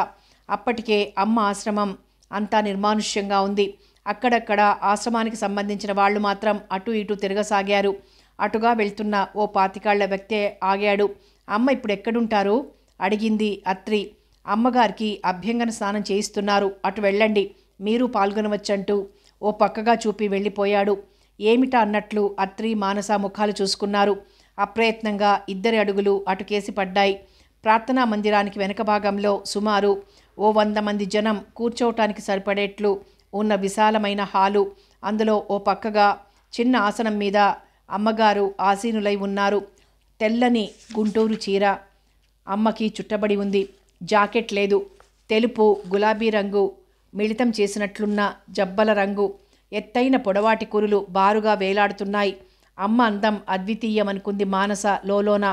అప్పటికే అమ్మ ఆశ్రమం అంతా నిర్మానుష్యంగా ఉంది. అక్కడక్కడ ఆశ్రమానికి సంబంధించిన వాళ్ళు మాత్రం అటు ఇటు తిరగసాగారు. అటుగా వెళ్తున్న ఓ 25 వ్యక్తి ఆగాడు. అమ్మ ఇప్పుడు ఎక్కడుంటారు అడిగింది అత్రి. అమ్మగారికి అభ్యంగన స్నానం చేయిస్తున్నారు, అటు వెళ్ళండి, మీరు పాల్గొనవచ్చంటూ ఓ పక్కగా చూపి వెళ్ళిపోయాడు. ఏమిటా అన్నట్లు అత్రి, మానస ముఖాలు చూసుకున్నారు. అప్రయత్నంగా ఇద్దరి అడుగులు అటుకేసి పడ్డాయి. ప్రార్థనా మందిరానికి వెనక భాగంలో సుమారు ఓ 100 మంది జనం కూర్చోవటానికి సరిపడేట్లు ఉన్న విశాలమైన హాలు. అందులో ఓ పక్కగా చిన్న ఆసనం మీద అమ్మగారు ఆసీనులై ఉన్నారు. తెల్లని గుంటూరు చీర అమ్మకి చుట్టబడి ఉంది. జాకెట్ లేదు. తెలుపు, గులాబీ రంగు మిళితం చేసినట్లున్న జబ్బల రంగు. ఎత్తైన పొడవాటి కురులు బారుగా వేలాడుతున్నాయి. అమ్మ అందం అద్వితీయమనుకుంది మానస లోలోన.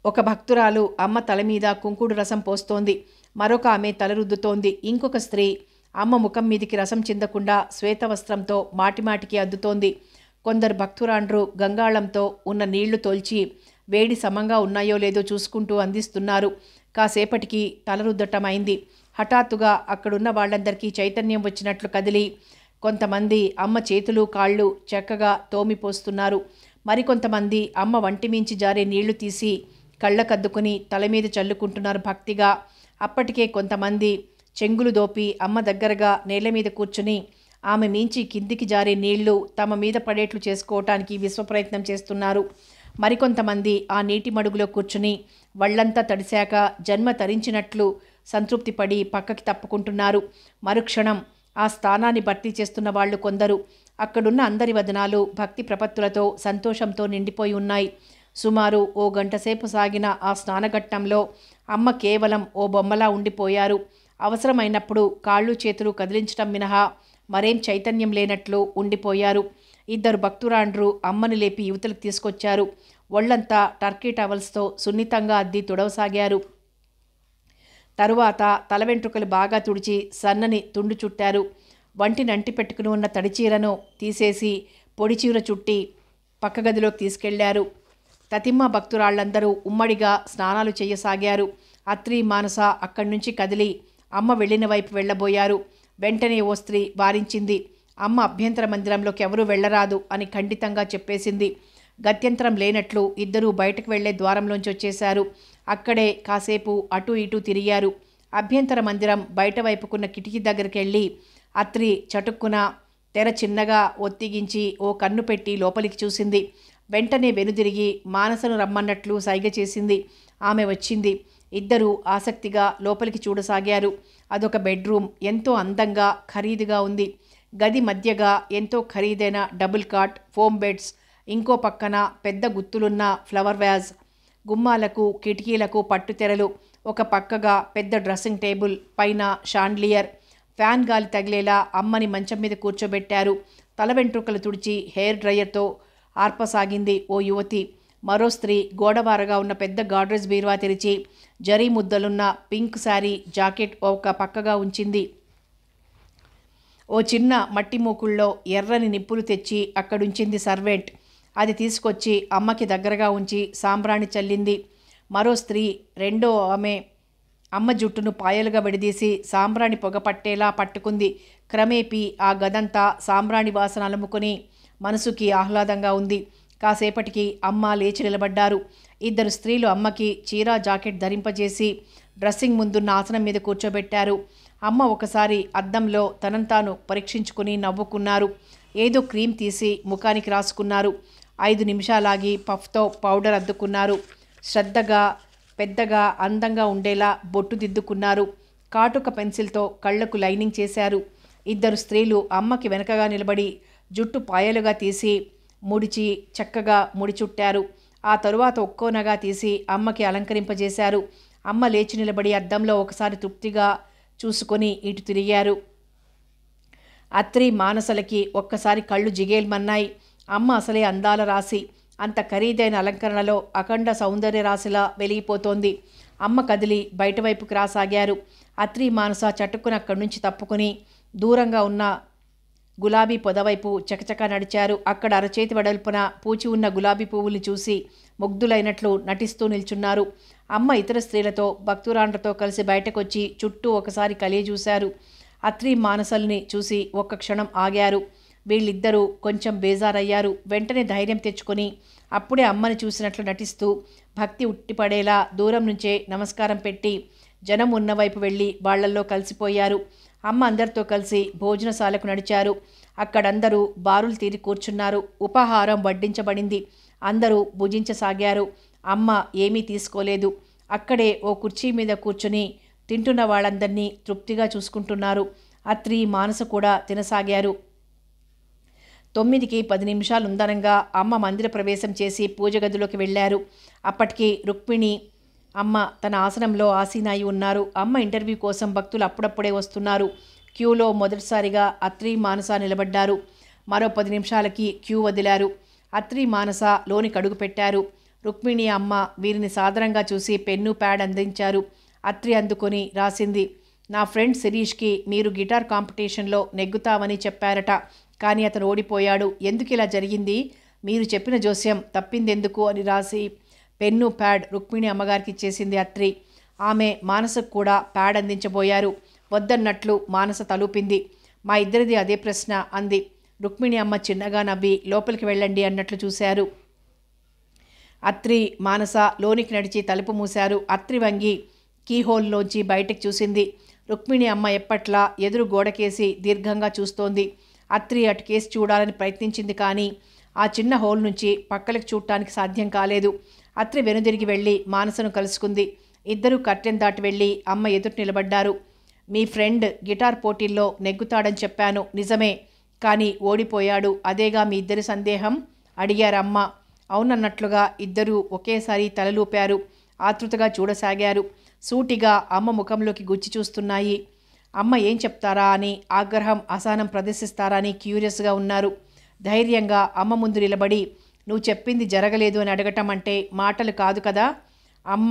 ఒక భక్తురాలు అమ్మ తల మీద కుంకుడు రసం పోస్తోంది. మరొక ఆమె తలరుద్దుతోంది. ఇంకొక స్త్రీ అమ్మ ముఖం మీదికి రసం చిందకుండా శ్వేతవస్త్రంతో మాటిమాటికి అద్దుతోంది. కొందరు భక్తురాండ్రు గంగాళంతో ఉన్న నీళ్లు తోల్చి వేడి సమంగా ఉన్నాయో లేదో చూసుకుంటూ అందిస్తున్నారు. కాసేపటికి తలరుద్దటమైంది. హఠాత్తుగా అక్కడున్న వాళ్ళందరికీ చైతన్యం వచ్చినట్లు కదిలి కొంతమంది అమ్మ చేతులు కాళ్ళు చక్కగా తోమిపోస్తున్నారు. మరికొంతమంది అమ్మ వంటిమించి జారే నీళ్లు తీసి కళ్ళకద్దుకుని తల మీద చల్లుకుంటున్నారు భక్తిగా. అప్పటికే కొంతమంది చెంగులు దోపి అమ్మ దగ్గరగా నేల మీద కూర్చుని ఆమె మించి కిందికి జారే నీళ్లు తమ మీద పడేట్లు చేసుకోవటానికి విశ్వప్రయత్నం చేస్తున్నారు. మరికొంతమంది ఆ నీటి మడుగులో కూర్చుని వళ్లంతా తడిశాక జన్మ తరించినట్లు సంతృప్తి పడి పక్కకి తప్పుకుంటున్నారు. మరుక్షణం ఆ స్థానాన్ని భర్తీ చేస్తున్న వాళ్ళు కొందరు. అక్కడున్న అందరి వదనాలు భక్తి ప్రపత్తులతో సంతోషంతో నిండిపోయి ఉన్నాయి. సుమారు ఓ గంటసేపు సాగిన ఆ స్నానఘట్టంలో అమ్మ కేవలం ఓ బొమ్మలా ఉండిపోయారు. అవసరమైనప్పుడు కాళ్ళు చేతులు కదిలించటం మినహా మరేం చైతన్యం లేనట్లు ఉండిపోయారు. ఇద్దరు భక్తురాండ్రు అమ్మని లేపి యువతలకు తీసుకొచ్చారు. ఒళ్లంతా టర్కీ టవల్స్తో సున్నితంగా అద్ది తుడవసాగారు. తరువాత తల వెంట్రుకలు బాగా తుడిచి సన్నని తుండు చుట్టారు. వంటినంటి పెట్టుకుని ఉన్న తడిచీరను తీసేసి పొడి చీర చుట్టి పక్క గదిలోకి తీసుకెళ్లారు. తతిమ్మ భక్తురాళ్లందరూ ఉమ్మడిగా స్నానాలు చేయసాగారు. అత్రి, మానస అక్కడి నుంచి కదిలి అమ్మ వెళ్ళిన వైపు వెళ్ళబోయారు. వెంటనే ఓ స్త్రీ వారించింది. అమ్మ అభ్యంతర మందిరంలోకి ఎవరూ వెళ్లరాదు అని ఖండితంగా చెప్పేసింది. గత్యంతరం లేనట్లు ఇద్దరూ బయటకు వెళ్లే ద్వారంలోంచి వచ్చేశారు. అక్కడే కాసేపు అటూ ఇటూ తిరిగారు. అభ్యంతర మందిరం బయట వైపుకున్న కిటికీ దగ్గరికి వెళ్ళి అత్రి చటుక్కున తెర చిన్నగా ఒత్తిగించి ఓ కన్ను పెట్టి లోపలికి చూసింది. వెంటనే వెనుదిరిగి మానసను రమ్మన్నట్లు సైగ చేసింది. ఆమె వచ్చింది. ఇద్దరూ ఆసక్తిగా లోపలికి చూడసాగారు. అదొక బెడ్రూమ్. ఎంతో అందంగా ఖరీదుగా ఉంది. గది మధ్యగా ఎంతో ఖరీదైన డబుల్ కాట్, ఫోమ్ బెడ్స్, ఇంకో పక్కన పెద్ద గుత్తులున్న ఫ్లవర్ వ్యాజ్, గుమ్మాలకు కిటికీలకు పట్టుతెరలు, ఒక పక్కగా పెద్ద డ్రెస్సింగ్ టేబుల్, పైన షాండ్లియర్. ఫ్యాన్ గాలి తగిలేలా అమ్మని మంచం మీద కూర్చోబెట్టారు. తల వెంట్రుకలు తుడిచి హెయిర్ డ్రయర్తో ఆర్పసాగింది ఓ యువతి. మరో స్త్రీ గోడవారగా ఉన్న పెద్ద గాడ్రేజ్ బీరువా తెరిచి జరీ ముద్దలున్న పింక్ శారీ, జాకెట్ ఒక పక్కగా ఉంచింది. ఓ చిన్న మట్టి మూకుల్లో ఎర్రని నిప్పులు తెచ్చి అక్కడుంచింది సర్వెంట్. అది తీసుకొచ్చి అమ్మకి దగ్గరగా ఉంచి సాంబ్రాణి చల్లింది. మరో స్త్రీ రెండో ఆమె అమ్మ జుట్టును పాయలుగా విడదీసి సాంబ్రాణి పొగ పట్టేలా పట్టుకుంది. క్రమేపీ ఆ గదంతా సాంబ్రాణి వాసన అలుముకొని మనసుకి ఆహ్లాదంగా ఉంది. కాసేపటికి అమ్మ లేచి నిలబడ్డారు. ఇద్దరు స్త్రీలు అమ్మకి చీరా జాకెట్ ధరింపజేసి డ్రెస్సింగ్ ముందున్న ఆసనం మీద కూర్చోబెట్టారు. అమ్మ ఒకసారి అద్దంలో తనంతాను పరీక్షించుకుని నవ్వుకున్నారు. ఏదో క్రీమ్ తీసి ముఖానికి రాసుకున్నారు. 5 నిమిషాలాగి పఫ్తో పౌడర్ అద్దుకున్నారు. శ్రద్ధగా పెద్దగా అందంగా ఉండేలా బొట్టు దిద్దుకున్నారు. కాటుక పెన్సిల్తో కళ్లకు లైనింగ్ చేశారు. ఇద్దరు స్త్రీలు అమ్మకి వెనకగా నిలబడి జుట్టు పాయలుగా తీసి ముడిచి చక్కగా ముడిచుట్టారు. ఆ తరువాత ఒక్కోనగా తీసి అమ్మకి అలంకరింపజేశారు. అమ్మ లేచి నిలబడి అద్దంలో ఒకసారి తృప్తిగా చూసుకొని ఇటు తిరిగారు. అత్రి, మానసలకి ఒక్కసారి కళ్ళు జిగేల్మన్నాయి. అమ్మ అసలే అందాల రాశి. అంత ఖరీదైన అలంకరణలో అఖండ సౌందర్య రాశిలా వెలిగిపోతోంది. అమ్మ కదిలి బయటవైపుకి రాసాగారు. అత్రి మానస చటుక్కున అక్కడి నుంచి తప్పుకుని దూరంగా ఉన్న గులాబీ పొదవైపు చకచకా నడిచారు. అక్కడ అరచేతి వెడల్పున పూచి ఉన్న గులాబీ పువ్వుల్ని చూసి ముగ్ధులైనట్లు నటిస్తూ నిల్చున్నారు. అమ్మ ఇతర స్త్రీలతో భక్తురాండ్రతో కలిసి బయటకొచ్చి చుట్టూ ఒకసారి కలియ చూశారు. అత్రి మానసల్ని చూసి ఒక్క క్షణం ఆగారు. వీళ్ళిద్దరూ కొంచెం బేజారయ్యారు. వెంటనే ధైర్యం తెచ్చుకొని అప్పుడే అమ్మని చూసినట్లు నటిస్తూ భక్తి ఉట్టిపడేలా దూరం నుంచే నమస్కారం పెట్టి జనం ఉన్నవైపు వెళ్ళి వాళ్లల్లో కలిసిపోయారు. అమ్మ అందరితో కలిసి భోజనశాలకు నడిచారు. అక్కడందరూ బారులు తీరి కూర్చున్నారు. ఉపాహారం వడ్డించబడింది. అందరూ భుజించసాగారు. అమ్మ ఏమీ తీసుకోలేదు. అక్కడే ఓ కుర్చీ మీద కూర్చుని తింటున్న వాళ్ళందరినీ తృప్తిగా చూసుకుంటున్నారు. అత్రి మానస కూడా తినసాగారు. 9కి 10 నిమిషాలుందనంగా అమ్మ మందిర ప్రవేశం చేసి పూజ గదిలోకి వెళ్ళారు. అప్పటికి రుక్మిణి అమ్మ తన ఆసనంలో ఆసీనాయి ఉన్నారు. అమ్మ ఇంటర్వ్యూ కోసం భక్తులు అప్పుడప్పుడే వస్తున్నారు. క్యూలో మొదటిసారిగా అత్రి మానస నిలబడ్డారు. మరో 10 నిమిషాలకి క్యూ వదిలారు. అత్రి మానస లోనికి అడుగు పెట్టారు. రుక్మిణి అమ్మ వీరిని సాదరంగా చూసి పెన్ను ప్యాడ్ అందించారు. అత్రి అందుకొని రాసింది. నా ఫ్రెండ్ శిరీష్కి మీరు గిటార్ కాంపిటీషన్లో నెగ్గుతామని చెప్పారట. కానీ అతను ఓడిపోయాడు. ఎందుకు ఇలా జరిగింది? మీరు చెప్పిన జోస్యం తప్పిందెందుకు అని రాసి పెన్ను ప్యాడ్ రుక్మిణి అమ్మగారికి ఇచ్చేసింది అత్రి. ఆమె మానసకు కూడా ప్యాడ్ అందించబోయారు. వద్దన్నట్లు మానస తలూపింది. మా ఇద్దరిది అదే ప్రశ్న అంది. రుక్మిణి అమ్మ చిన్నగా నవ్వి లోపలికి వెళ్ళండి అన్నట్లు చూశారు. అత్రి మానస లోనికి నడిచి తలుపు మూశారు. అత్రి వంగి కీహోల్లోంచి బయటకు చూసింది. రుక్మిణి అమ్మ ఎప్పట్లా ఎదురు గోడకేసి దీర్ఘంగా చూస్తోంది. అత్రి అటు కేసి చూడాలని ప్రయత్నించింది. కానీ ఆ చిన్న హోల్ నుంచి పక్కలకు చూడటానికి సాధ్యం కాలేదు. అత్రి వెనుదిరిగి వెళ్ళి మానసను కలుసుకుంది. ఇద్దరూ కర్టెన్ దాటి వెళ్ళి అమ్మ ఎదుట నిలబడ్డారు. మీ ఫ్రెండ్ గిటార్ పోటీల్లో నెగ్గుతాడని చెప్పాను, నిజమే. కానీ ఓడిపోయాడు. అదేగా మీ ఇద్దరి సందేహం అడిగారమ్మ. అవునన్నట్లుగా ఇద్దరూ ఒకేసారి తలలూపారు. ఆతృతగా చూడసాగారు. సూటిగా అమ్మ ముఖంలోకి గుచ్చి చూస్తున్నాయి. అమ్మ ఏం చెప్తారా అని, ఆగ్రహం అసహనం ప్రదర్శిస్తారా అని క్యూరియస్గా ఉన్నారు. ధైర్యంగా అమ్మ ముందు నిలబడి నువ్వు చెప్పింది జరగలేదు అని అడగటం అంటే మాటలు కాదు కదా. అమ్మ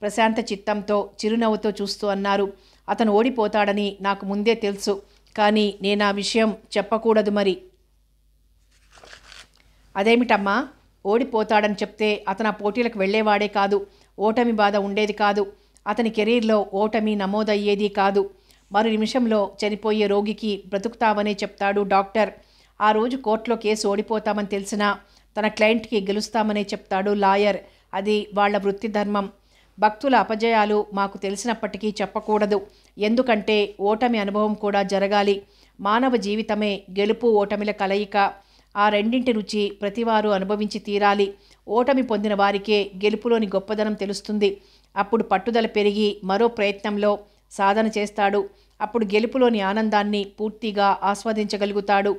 ప్రశాంత చిత్తంతో చిరునవ్వుతో చూస్తూ అన్నారు. అతను ఓడిపోతాడని నాకు ముందే తెలుసు. కానీ నేను ఆ విషయం చెప్పకూడదు మరి. అదేమిటమ్మా? ఓడిపోతాడని చెప్తే అతను ఆ పోటీలకు వెళ్ళేవాడే కాదు. ఓటమి బాధ ఉండేది కాదు. అతని కెరీర్లో ఓటమి నమోదయ్యేది కాదు. మరో నిమిషంలో చనిపోయే రోగికి బ్రతుకుతావనే చెప్తాడు డాక్టర్. ఆ రోజు కోర్టులో కేసు ఓడిపోతామని తెలిసినా తన క్లయింట్కి గెలుస్తామనే చెప్తాడు లాయర్. అది వాళ్ల వృత్తి ధర్మం. భక్తుల అపజయాలు మాకు తెలిసినప్పటికీ చెప్పకూడదు. ఎందుకంటే ఓటమి అనుభవం కూడా జరగాలి. మానవ జీవితమే గెలుపు ఓటమిల కలయిక. ఆ రెండింటి రుచి ప్రతివారు అనుభవించి తీరాలి. ఓటమి పొందిన వారికే గెలుపులోని గొప్పదనం తెలుస్తుంది. అప్పుడు పట్టుదల పెరిగి మరో ప్రయత్నంలో సాధన చేస్తాడు. అప్పుడు గెలుపులోని ఆనందాన్ని పూర్తిగా ఆస్వాదించగలుగుతాడు.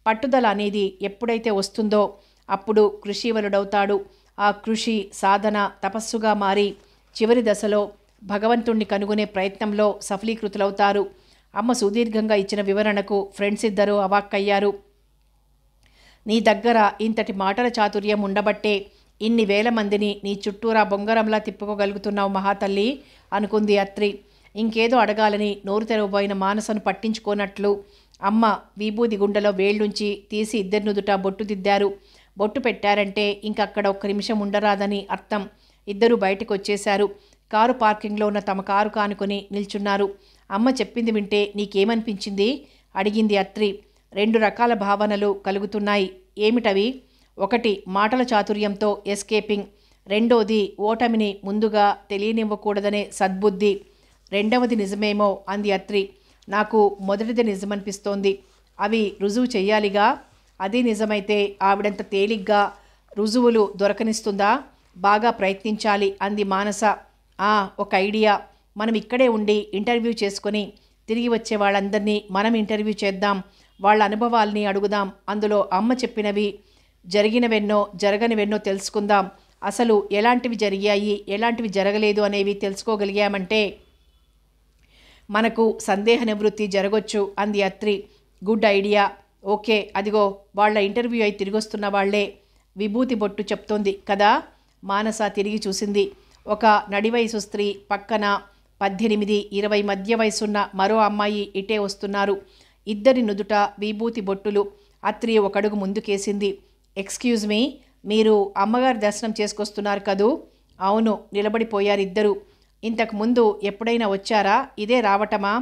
పట్టుదల అనేది ఎప్పుడైతే వస్తుందో అప్పుడు కృషివలుడవుతాడు. ఆ కృషి సాధన తపస్సుగా మారి చివరి దశలో భగవంతుణ్ణి కనుగొనే ప్రయత్నంలో సఫలీకృతులవుతారు. అమ్మ సుదీర్ఘంగా ఇచ్చిన వివరణకు ఫ్రెండ్స్ ఇద్దరూ అవాక్కయ్యారు. నీ దగ్గర ఇంతటి మాటల చాతుర్యం ఉండబట్టే ఇన్ని వేల మందిని నీ చుట్టూరా బొంగరంలా తిప్పుకోగలుగుతున్నావు మహాతల్లి అనుకుంది అత్రి. ఇంకేదో అడగాలని నోరు తెరవబోయిన మానసను పట్టించుకోనట్లు అమ్మ విభూది గుండెలో వేళ్లుంచి తీసి ఇద్దరి నుదుట బొట్టు దిద్దారు. బొట్టు పెట్టారంటే ఇంకక్కడ ఒక్క నిమిషం ఉండరాదని అర్థం. ఇద్దరూ బయటకు వచ్చేశారు. కారు పార్కింగ్లో ఉన్న తమ కారు కానుకొని నిల్చున్నారు. అమ్మ చెప్పింది వింటే నీకేమనిపించింది అడిగింది అత్రి. 2 రకాల భావనలు కలుగుతున్నాయి. ఏమిటవి? ఒకటి మాటల చాతుర్యంతో ఎస్కేపింగ్. రెండోది ఓటమిని ముందుగా తెలియనివ్వకూడదనే సద్బుద్ధి. రెండవది నిజమేమో అంది అత్రి. నాకు మొదటిది నిజమనిపిస్తోంది. అవి రుజువు చెయ్యాలిగా. అది నిజమైతే ఆవిడంత తేలిగ్గా రుజువులు దొరకనిస్తుందా? బాగా ప్రయత్నించాలి అంది మానస. ఒక ఐడియా. మనం ఇక్కడే ఉండి ఇంటర్వ్యూ చేసుకొని తిరిగి వచ్చే వాళ్ళందరినీ మనం ఇంటర్వ్యూ చేద్దాం. వాళ్ళ అనుభవాల్ని అడుగుదాం. అందులో అమ్మ చెప్పినవి జరిగినవెన్నో జరగనివెన్నో తెలుసుకుందాం. అసలు ఎలాంటివి జరిగాయి, ఎలాంటివి జరగలేదు అనేవి తెలుసుకోగలిగామంటే మనకు సందేహ నివృత్తి జరగొచ్చు అంది అత్రి. Good idea. ఓకే, అదిగో వాళ్ళ ఇంటర్వ్యూ అయి తిరిగొస్తున్న వాళ్లే. విభూతి బొట్టు చెప్తోంది కదా. మానస తిరిగి చూసింది. ఒక నడివయసు స్త్రీ పక్కన 18, 20 మధ్య వయసున్న మరో అమ్మాయి ఇటే వస్తున్నారు. ఇద్దరి నుదుట విభూతి బొట్టులు. అత్రి ఒకడుగు ముందుకేసింది. ఎక్స్క్యూజ్ మీ, మీరు అమ్మగారి దర్శనం చేసుకొస్తున్నారు కదూ? అవును, నిలబడిపోయారిద్దరూ. ఇంతకు ముందు ఎప్పుడైనా వచ్చారా? ఇదే రావటమా?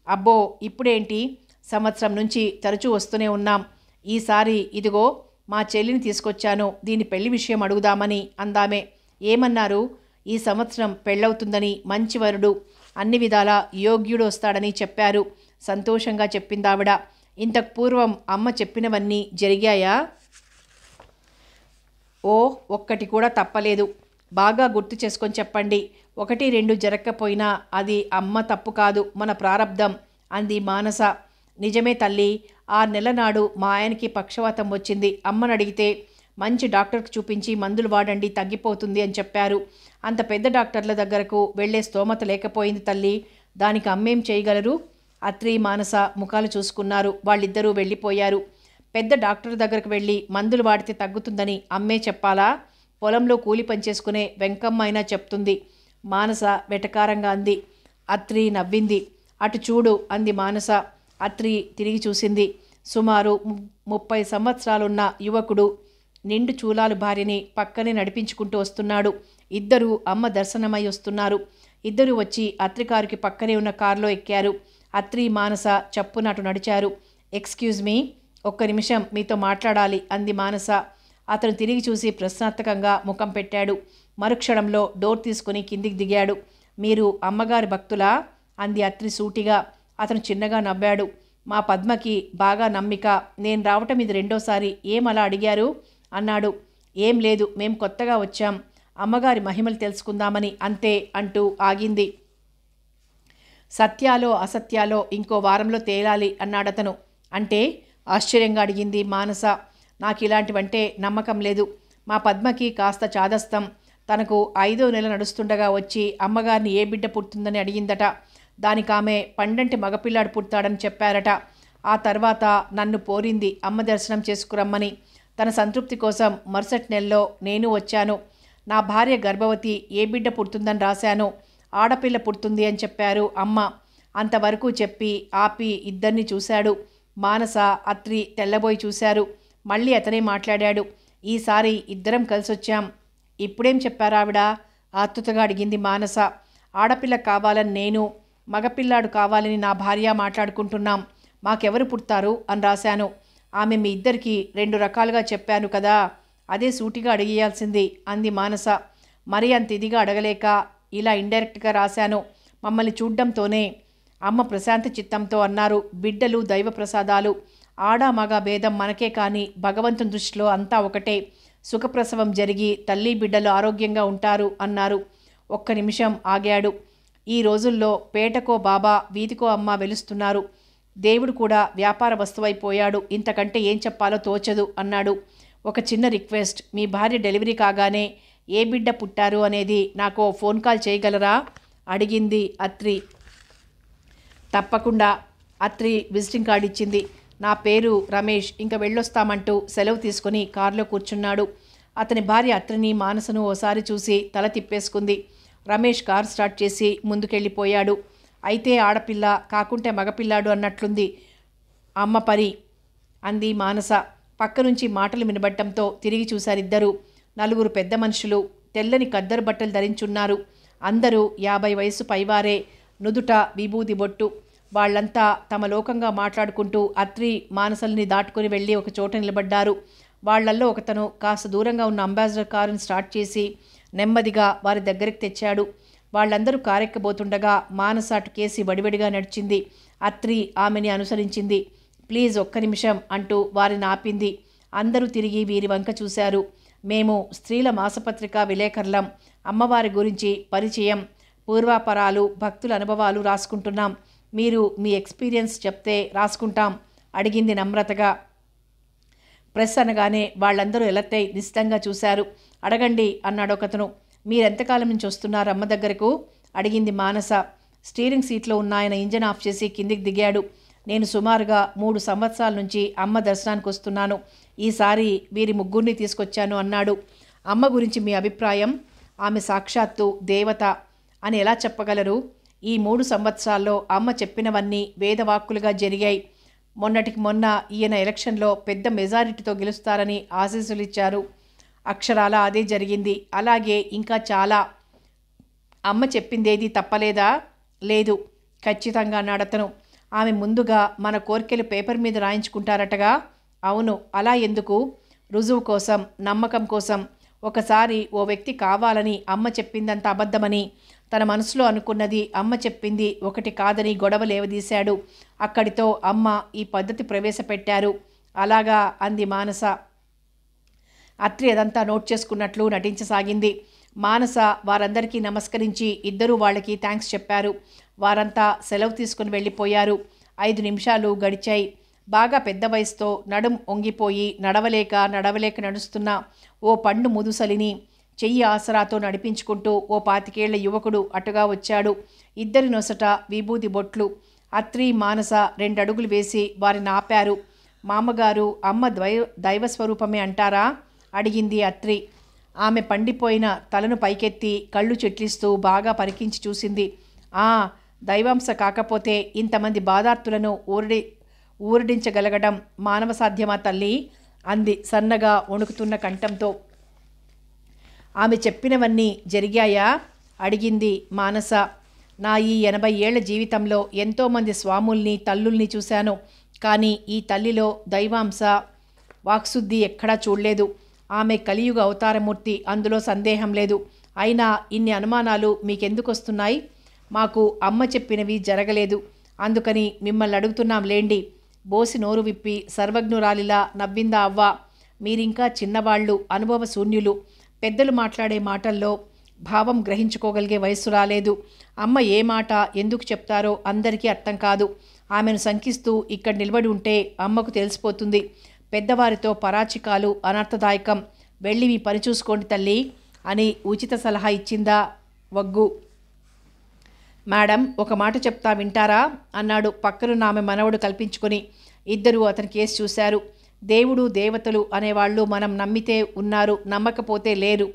అబ్బో, ఇప్పుడేంటి, సంవత్సరం నుంచి తరచూ వస్తూనే ఉన్నాం. ఈసారి ఇదిగో మా చెల్లిని తీసుకొచ్చాను, దీని పెళ్లి విషయం అడుగుదామని అందామే. ఏమన్నారు? ఈ సంవత్సరం పెళ్ళవుతుందని, మంచి వరుడు, అన్ని విధాలా యోగ్యుడు వస్తాడని చెప్పారు. సంతోషంగా చెప్పిందావిడ. ఇంతకు పూర్వం అమ్మ చెప్పినవన్నీ జరిగాయా? ఓ, ఒక్కటి కూడా తప్పలేదు. బాగా గుర్తు చేసుకొని చెప్పండి. 1, 2 జరగకపోయినా అది అమ్మ తప్పు కాదు, మన ప్రారబ్ధం అంది మానస. నిజమే తల్లి, 6 నెలల నాడు మా ఆయనకి పక్షవాతం వచ్చింది. అమ్మని అడిగితే మంచి డాక్టర్కి చూపించి మందులు వాడండి, తగ్గిపోతుంది అని చెప్పారు. అంత పెద్ద డాక్టర్ల దగ్గరకు వెళ్లే స్తోమత లేకపోయింది తల్లి. దానికి అమ్మేం చేయగలరు? అత్రి, మానస ముఖాలు చూసుకున్నారు. వాళ్ళిద్దరూ వెళ్ళిపోయారు. పెద్ద డాక్టర్ దగ్గరకు వెళ్ళి మందులు వాడితే తగ్గుతుందని అమ్మే చెప్పాలా? పొలంలో కూలి పనిచేసుకునే వెంకమ్మ అయినా చెప్తుంది. మానస వెటకారంగా అంది. అత్రి నవ్వింది. అటు చూడు అంది మానస. అత్రి తిరిగి చూసింది. సుమారు 30 సంవత్సరాలున్న యువకుడు నిండు చూలాలు భార్యని పక్కనే నడిపించుకుంటూ వస్తున్నాడు. ఇద్దరూ అమ్మ దర్శనమై వస్తున్నారు. ఇద్దరూ వచ్చి అత్రి కారుకి పక్కనే ఉన్న కారులో ఎక్కారు. అత్రి, మానస చప్పున అటు నడిచారు. ఎక్స్క్యూజ్ మీ, ఒక్క నిమిషం మీతో మాట్లాడాలి అంది మానస. అతను తిరిగి చూసి ప్రశ్నార్థకంగా ముఖం పెట్టాడు. మరుక్షణంలో డోర్ తీసుకుని కిందికి దిగాడు. మీరు అమ్మగారి భక్తులా అంది అత్రి సూటిగా. అతను చిన్నగా నవ్వాడు. మా పద్మకి బాగా నమ్మిక. నేను రావటం ఇది రెండోసారి. ఏం అలా అడిగారు అన్నాడు. ఏం లేదు, మేం కొత్తగా వచ్చాం, అమ్మగారి మహిమలు తెలుసుకుందామని అంతే అంటూ ఆగింది. సత్యాలో అసత్యాలో ఇంకో వారంలో తేలాలి అన్నాడతను. అంటే? ఆశ్చర్యంగా అడిగింది మానస. నాకు ఇలాంటివంటే నమ్మకం లేదు. మా పద్మకి కాస్త చాదస్తం. తనకు 5వ నెల నడుస్తుండగా వచ్చి అమ్మగారిని ఏ బిడ్డ పుడుతుందని అడిగిందట. దానికామె పండంటి మగపిల్లాడు పుడతాడని చెప్పారట. ఆ తర్వాత నన్ను పోరింది అమ్మ దర్శనం చేసుకురమ్మని. తన సంతృప్తి కోసం మరుసటి నెలలో నేను వచ్చాను. నా భార్య గర్భవతి, ఏ బిడ్డ పుడుతుందని రాశాను. ఆడపిల్ల పుడుతుంది అని చెప్పారు అమ్మ. అంతవరకు చెప్పి ఆపి ఇద్దరిని చూశాడు. మానస, అత్రి తెల్లబోయి చూశారు. మళ్ళీ అతనే మాట్లాడాడు. ఈసారి ఇద్దరం కలిసొచ్చాం. ఇప్పుడేం చెప్పారావిడ? ఆతృతగా అడిగింది మానస. ఆడపిల్ల కావాలని నేను, మగపిల్లాడు కావాలని నా భార్య మాట్లాడుకుంటున్నాం. మాకెవరు పుడతారు అని రాశాను. ఆమె మీ ఇద్దరికి 2 రకాలుగా చెప్పాను కదా, అదే సూటిగా అడిగేయాల్సింది అంది మానస. మరీ అంత ఇదిగా అడగలేక ఇలా ఇండైరెక్ట్గా రాశాను. మమ్మల్ని చూడ్డంతోనే అమ్మ ప్రశాంత చిత్తంతో అన్నారు. బిడ్డలు దైవ ప్రసాదాలు. ఆడ మగ భేదం మనకే కానీ భగవంతుని దృష్టిలో అంతా ఒకటే. సుఖప్రసవం జరిగి తల్లి బిడ్డలు ఆరోగ్యంగా ఉంటారు అన్నారు. ఒక్క నిమిషం ఆగాడు. ఈ రోజుల్లో పేటకో బాబా, వీధికో అమ్మ వెలుస్తున్నారు. దేవుడు కూడా వ్యాపార వస్తువైపోయాడు. ఇంతకంటే ఏం చెప్పాలో తోచదు అన్నాడు. ఒక చిన్న రిక్వెస్ట్, మీ భార్య డెలివరీ కాగానే ఏ బిడ్డ పుట్టారు అనేది నాకు ఫోన్ కాల్ చేయగలరా అడిగింది అత్రి. తప్పకుండా. అత్రి విజిటింగ్ కార్డు ఇచ్చింది. నా పేరు రమేష్, ఇంకా వెళ్ళొస్తామంటూ సెలవు తీసుకుని కారులో కూర్చున్నాడు. అతని భార్య అత్రిని, మానసను ఓసారి చూసి తల తిప్పేసుకుంది. రమేష్ కారు స్టార్ట్ చేసి ముందుకెళ్ళిపోయాడు. అయితే ఆడపిల్ల కాకుంటే మగపిల్లాడు అన్నట్లుంది అమ్మ పరి అంది మానస. పక్క నుంచి మాటలు వినబడటంతో తిరిగి చూశారిద్దరూ. 4 పెద్ద మనుషులు తెల్లని ఖద్దరు బట్టలు ధరించున్నారు. అందరూ 50 వయసు పైవారే. నుదుట విభూది బొట్టు. వాళ్ళంతా తమ లోకంగా మాట్లాడుకుంటూ అత్రి, మానసల్ని దాటుకుని వెళ్ళి ఒక చోట నిలబడ్డారు. వాళ్లల్లో ఒకతను కాస్త దూరంగా ఉన్న అంబాసిడర్ కారుని స్టార్ట్ చేసి నెమ్మదిగా వారి దగ్గరికి తెచ్చాడు. వాళ్ళందరూ కారెక్కబోతుండగా మానస అటు కేసి వడివడిగా నడిచింది. అత్రి ఆమెని అనుసరించింది. ప్లీజ్ ఒక్క నిమిషం అంటూ వారిని ఆపింది. అందరూ తిరిగి వీరి వంక చూశారు. మేము స్త్రీల మాసపత్రిక విలేకరులం. అమ్మవారి గురించి పరిచయం, పూర్వాపరాలు, భక్తుల అనుభవాలు రాసుకుంటున్నాం. మీరు మీ ఎక్స్పీరియన్స్ చెప్తే రాసుకుంటాం అడిగింది నమ్రతగా. ప్రెస్ అనగానే వాళ్ళందరూ ఎలర్టై నిశ్చితంగా చూశారు. అడగండి అన్నాడు ఒకతను. మీరెంతకాలం నుంచి వస్తున్నారు అమ్మ దగ్గరకు అడిగింది మానస. స్టీరింగ్ సీట్లో ఉన్న ఆయన ఇంజన్ ఆఫ్ చేసి కిందికి దిగాడు. నేను సుమారుగా 3 సంవత్సరాల నుంచి అమ్మ దర్శనానికి వస్తున్నాను. ఈసారి వీరి ముగ్గురిని తీసుకొచ్చాను అన్నాడు. అమ్మ గురించి మీ అభిప్రాయం? ఆమె సాక్షాత్తు దేవత అని ఎలా చెప్పగలరు? ఈ 3 సంవత్సరాల్లో అమ్మ చెప్పినవన్నీ వేదవాక్కులుగా జరిగాయి. మొన్నటికి మొన్న ఈయన ఎలక్షన్లో పెద్ద మెజారిటీతో గెలుస్తారని ఆశీస్సులు ఇచ్చారు. అక్షరాల అదే జరిగింది. అలాగే ఇంకా చాలా. అమ్మ చెప్పిందేది తప్పలేదా? లేదు, ఖచ్చితంగా అన్నాడతను. ఆమె ముందుగా మన కోర్కెలు పేపర్ మీద రాయించుకుంటారటగా? అవును. అలా ఎందుకు? రుజువు కోసం, నమ్మకం కోసం. ఒకసారి ఓ వ్యక్తి కావాలని అమ్మ చెప్పిందంత అబద్ధమని, తన మనసులో అనుకున్నది అమ్మ చెప్పింది ఒకటి కాదని గొడవ లేవదీశాడు. అక్కడితో అమ్మ ఈ పద్ధతి ప్రవేశపెట్టారు. అలాగా అంది మానస. అత్రి అదంతా నోట్ చేసుకున్నట్లు నటించసాగింది. మానస వారందరికీ నమస్కరించి ఇద్దరూ వాళ్ళకి థ్యాంక్స్ చెప్పారు. వారంతా సెలవు తీసుకుని వెళ్ళిపోయారు. 5 నిమిషాలు గడిచాయి. బాగా పెద్ద వయసుతో నడుం ఒంగిపోయి నడవలేక నడుస్తున్న ఓ పండు ముదుసలిని చెయ్యి ఆసరాతో నడిపించుకుంటూ ఓ 25 ఏళ్ల యువకుడు అటుగా వచ్చాడు. ఇద్దరి నొసట విభూతి బొట్లు. అత్రి మానస 2 అడుగులు వేసి వారిని ఆపారు. మామగారు అమ్మ దైవస్వరూపమే అంటారా? అడిగింది అత్రి. ఆమె పండిపోయిన తలను పైకెత్తి కళ్ళు చెట్లిస్తూ బాగా పరికించి చూసింది. దైవాంశ కాకపోతే ఇంతమంది బాధార్తులను ఊరడించగలగడం మానవ సాధ్యమా తల్లి? అంది సన్నగా వణుకుతున్న కంఠంతో. ఆమె చెప్పినవన్నీ జరిగాయా? అడిగింది మానస. నా ఈ 80 ఏళ్ల జీవితంలో ఎంతోమంది స్వాముల్ని తల్లుల్ని చూశాను. కానీ ఈ తల్లిలో దైవాంశ వాక్శుద్ధి ఎక్కడా చూడలేదు. ఆమె కలియుగ అవతారమూర్తి, అందులో సందేహం లేదు. అయినా ఇన్ని అనుమానాలు మీకెందుకు వస్తున్నాయి? మాకు అమ్మ చెప్పినవి జరగలేదు, అందుకని మిమ్మల్ని అడుగుతున్నాం లేండి. బోసి నోరు విప్పి సర్వజ్ఞురాలిలా నవ్విందా అవ్వ. మీరింకా చిన్నవాళ్ళు, అనుభవ శూన్యులు. పెద్దలు మాట్లాడే మాటల్లో భావం గ్రహించుకోగలిగే వయస్సు రాలేదు. అమ్మ ఏ మాట ఎందుకు చెప్తారో అందరికీ అర్థం కాదు. ఆమెను శంకిస్తూ ఇక్కడ నిలబడి ఉంటే అమ్మకు తెలిసిపోతుంది. పెద్దవారితో పరాచికాలు అనర్థదాయకం. వెళ్ళి మీ పని చూసుకోండి తల్లి అని ఉచిత సలహా ఇచ్చిందా వగ్గు. మేడం, ఒక మాట చెప్తా వింటారా? అన్నాడు పక్కనున్న ఆమె మనవడు కల్పించుకొని. ఇద్దరూ అతని కేసు చూశారు. దేవుడు దేవతలు అనేవాళ్ళు మనం నమ్మితే ఉన్నారు, నమ్మకపోతే లేరు.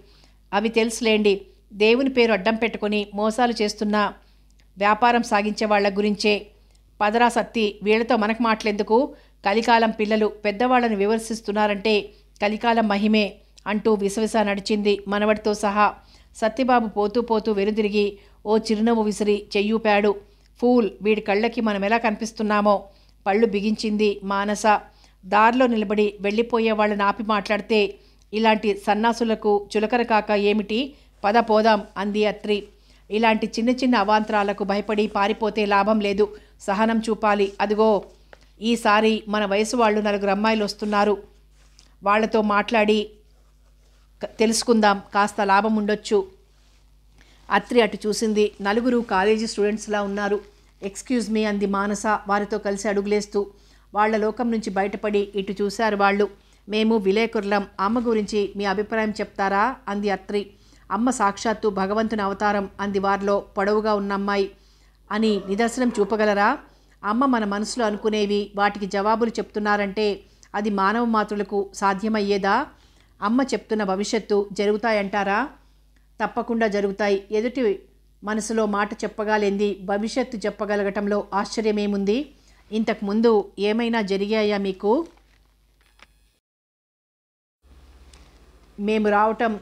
అవి తెలుసులేండి. దేవుని పేరు అడ్డం పెట్టుకొని మోసాలు చేస్తున్న వ్యాపారం సాగించే వాళ్ళ గురించే. పదరా సత్తి, వీళ్లతో మనకు మాటలెందుకు? కలికాలం పిల్లలు పెద్దవాళ్ళని విమర్శిస్తున్నారంటే కలికాలం మహిమే అంటూ విసవిస నడిచింది మనవడితో సహా. సత్యబాబు పోతూ పోతూ వెనుదిరిగి ఓ చిరునవ్వు విసిరి చెయ్యూపాడు. ఫూల్, వీడి కళ్ళకి మనం ఎలా కనిపిస్తున్నామో. పళ్ళు బిగించింది మానస. దారిలో నిలబడి వెళ్ళిపోయే వాళ్ళని ఆపి మాట్లాడితే ఇలాంటి సన్నాసులకు చులకన కాక ఏమిటి? పద పోదాం అంది అత్రి. ఇలాంటి చిన్న చిన్న అవాంతరాలకు భయపడి పారిపోతే లాభం లేదు, సహనం చూపాలి. అదిగో ఈసారి మన వయసు వాళ్ళు 4 అమ్మాయిలు వస్తున్నారు. వాళ్లతో మాట్లాడి తెలుసుకుందాం, కాస్త లాభం ఉండొచ్చు. అత్రి అటు చూసింది. 4 కాలేజీ స్టూడెంట్స్లా ఉన్నారు. ఎక్స్క్యూజ్ మీ అంది మానస వారితో కలిసి అడుగులేస్తూ. వాళ్ల లోకం నుంచి బయటపడి ఇటు చూశారు వాళ్ళు. మేము విలేకరులం, అమ్మ గురించి మీ అభిప్రాయం చెప్తారా అంది అత్రి. అమ్మ సాక్షాత్తు భగవంతుని అవతారం అంది వారిలో పొడవుగా ఉన్న అమ్మాయి. అని నిదర్శనం చూపగలరా? అమ్మ మన మనసులో అనుకునేవి వాటికి జవాబులు చెప్తున్నారంటే అది మానవ మాతృలకు సాధ్యమయ్యేదా? అమ్మ చెప్తున్న భవిష్యత్తు జరుగుతాయంటారా? తప్పకుండా జరుగుతాయి. ఎదుటి మనసులో మాట చెప్పగాలేంది భవిష్యత్తు చెప్పగలగటంలో ఆశ్చర్యమేముంది? ఇంతకుముందు ఏమైనా జరిగాయా మీకు? మేము రావటం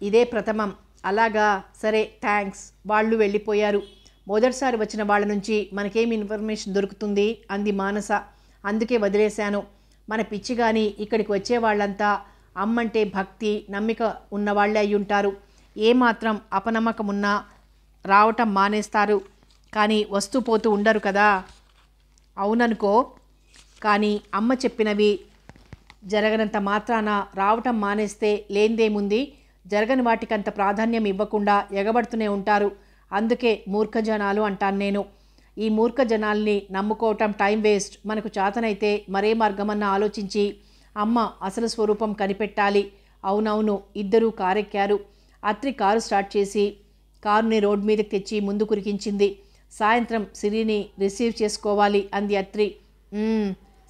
ఇదే ప్రథమం. అలాగా, సరే థ్యాంక్స్. వాళ్ళు వెళ్ళిపోయారు. మొదటిసారి వచ్చిన వాళ్ళ నుంచి మనకేమి ఇన్ఫర్మేషన్ దొరుకుతుంది అంది మానస. అందుకే వదిలేశాను. మన పిచ్చి కానీ ఇక్కడికి వచ్చే వాళ్ళంతా అమ్మంటే భక్తి నమ్మిక ఉన్నవాళ్లే అయి ఉంటారు. ఏమాత్రం అపనమ్మకం ఉన్నా రావటం మానేస్తారు, కానీ వస్తూ పోతూ ఉండరు కదా. అవుననుకో, కానీ అమ్మ చెప్పినవి జరగనంత మాత్రాన రావటం మానేస్తే లేనిదేముంది? జరగని వాటికంత ప్రాధాన్యం ఇవ్వకుండా ఎగబడుతూనే ఉంటారు. అందుకే మూర్ఖజనాలు అంటాను నేను. ఈ మూర్ఖ జనాల్ని నమ్ముకోవటం టైం వేస్ట్. మనకు చేతనైతే మరే మార్గమన్నా ఆలోచించి అమ్మ అసలు స్వరూపం కనిపెట్టాలి. అవునవును. ఇద్దరూ కారెక్కారు. అత్రి కారు స్టార్ట్ చేసి కారుని రోడ్ మీదకి తెచ్చి ముందు కురికించింది. సాయంత్రం సిరిని రిసీవ్ చేసుకోవాలి అంది అత్రి.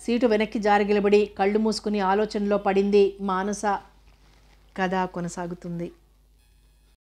సీటు వెనక్కి జారగిలబడి కళ్ళు మూసుకుని ఆలోచనలో పడింది మానస. కథ కొనసాగుతుంది.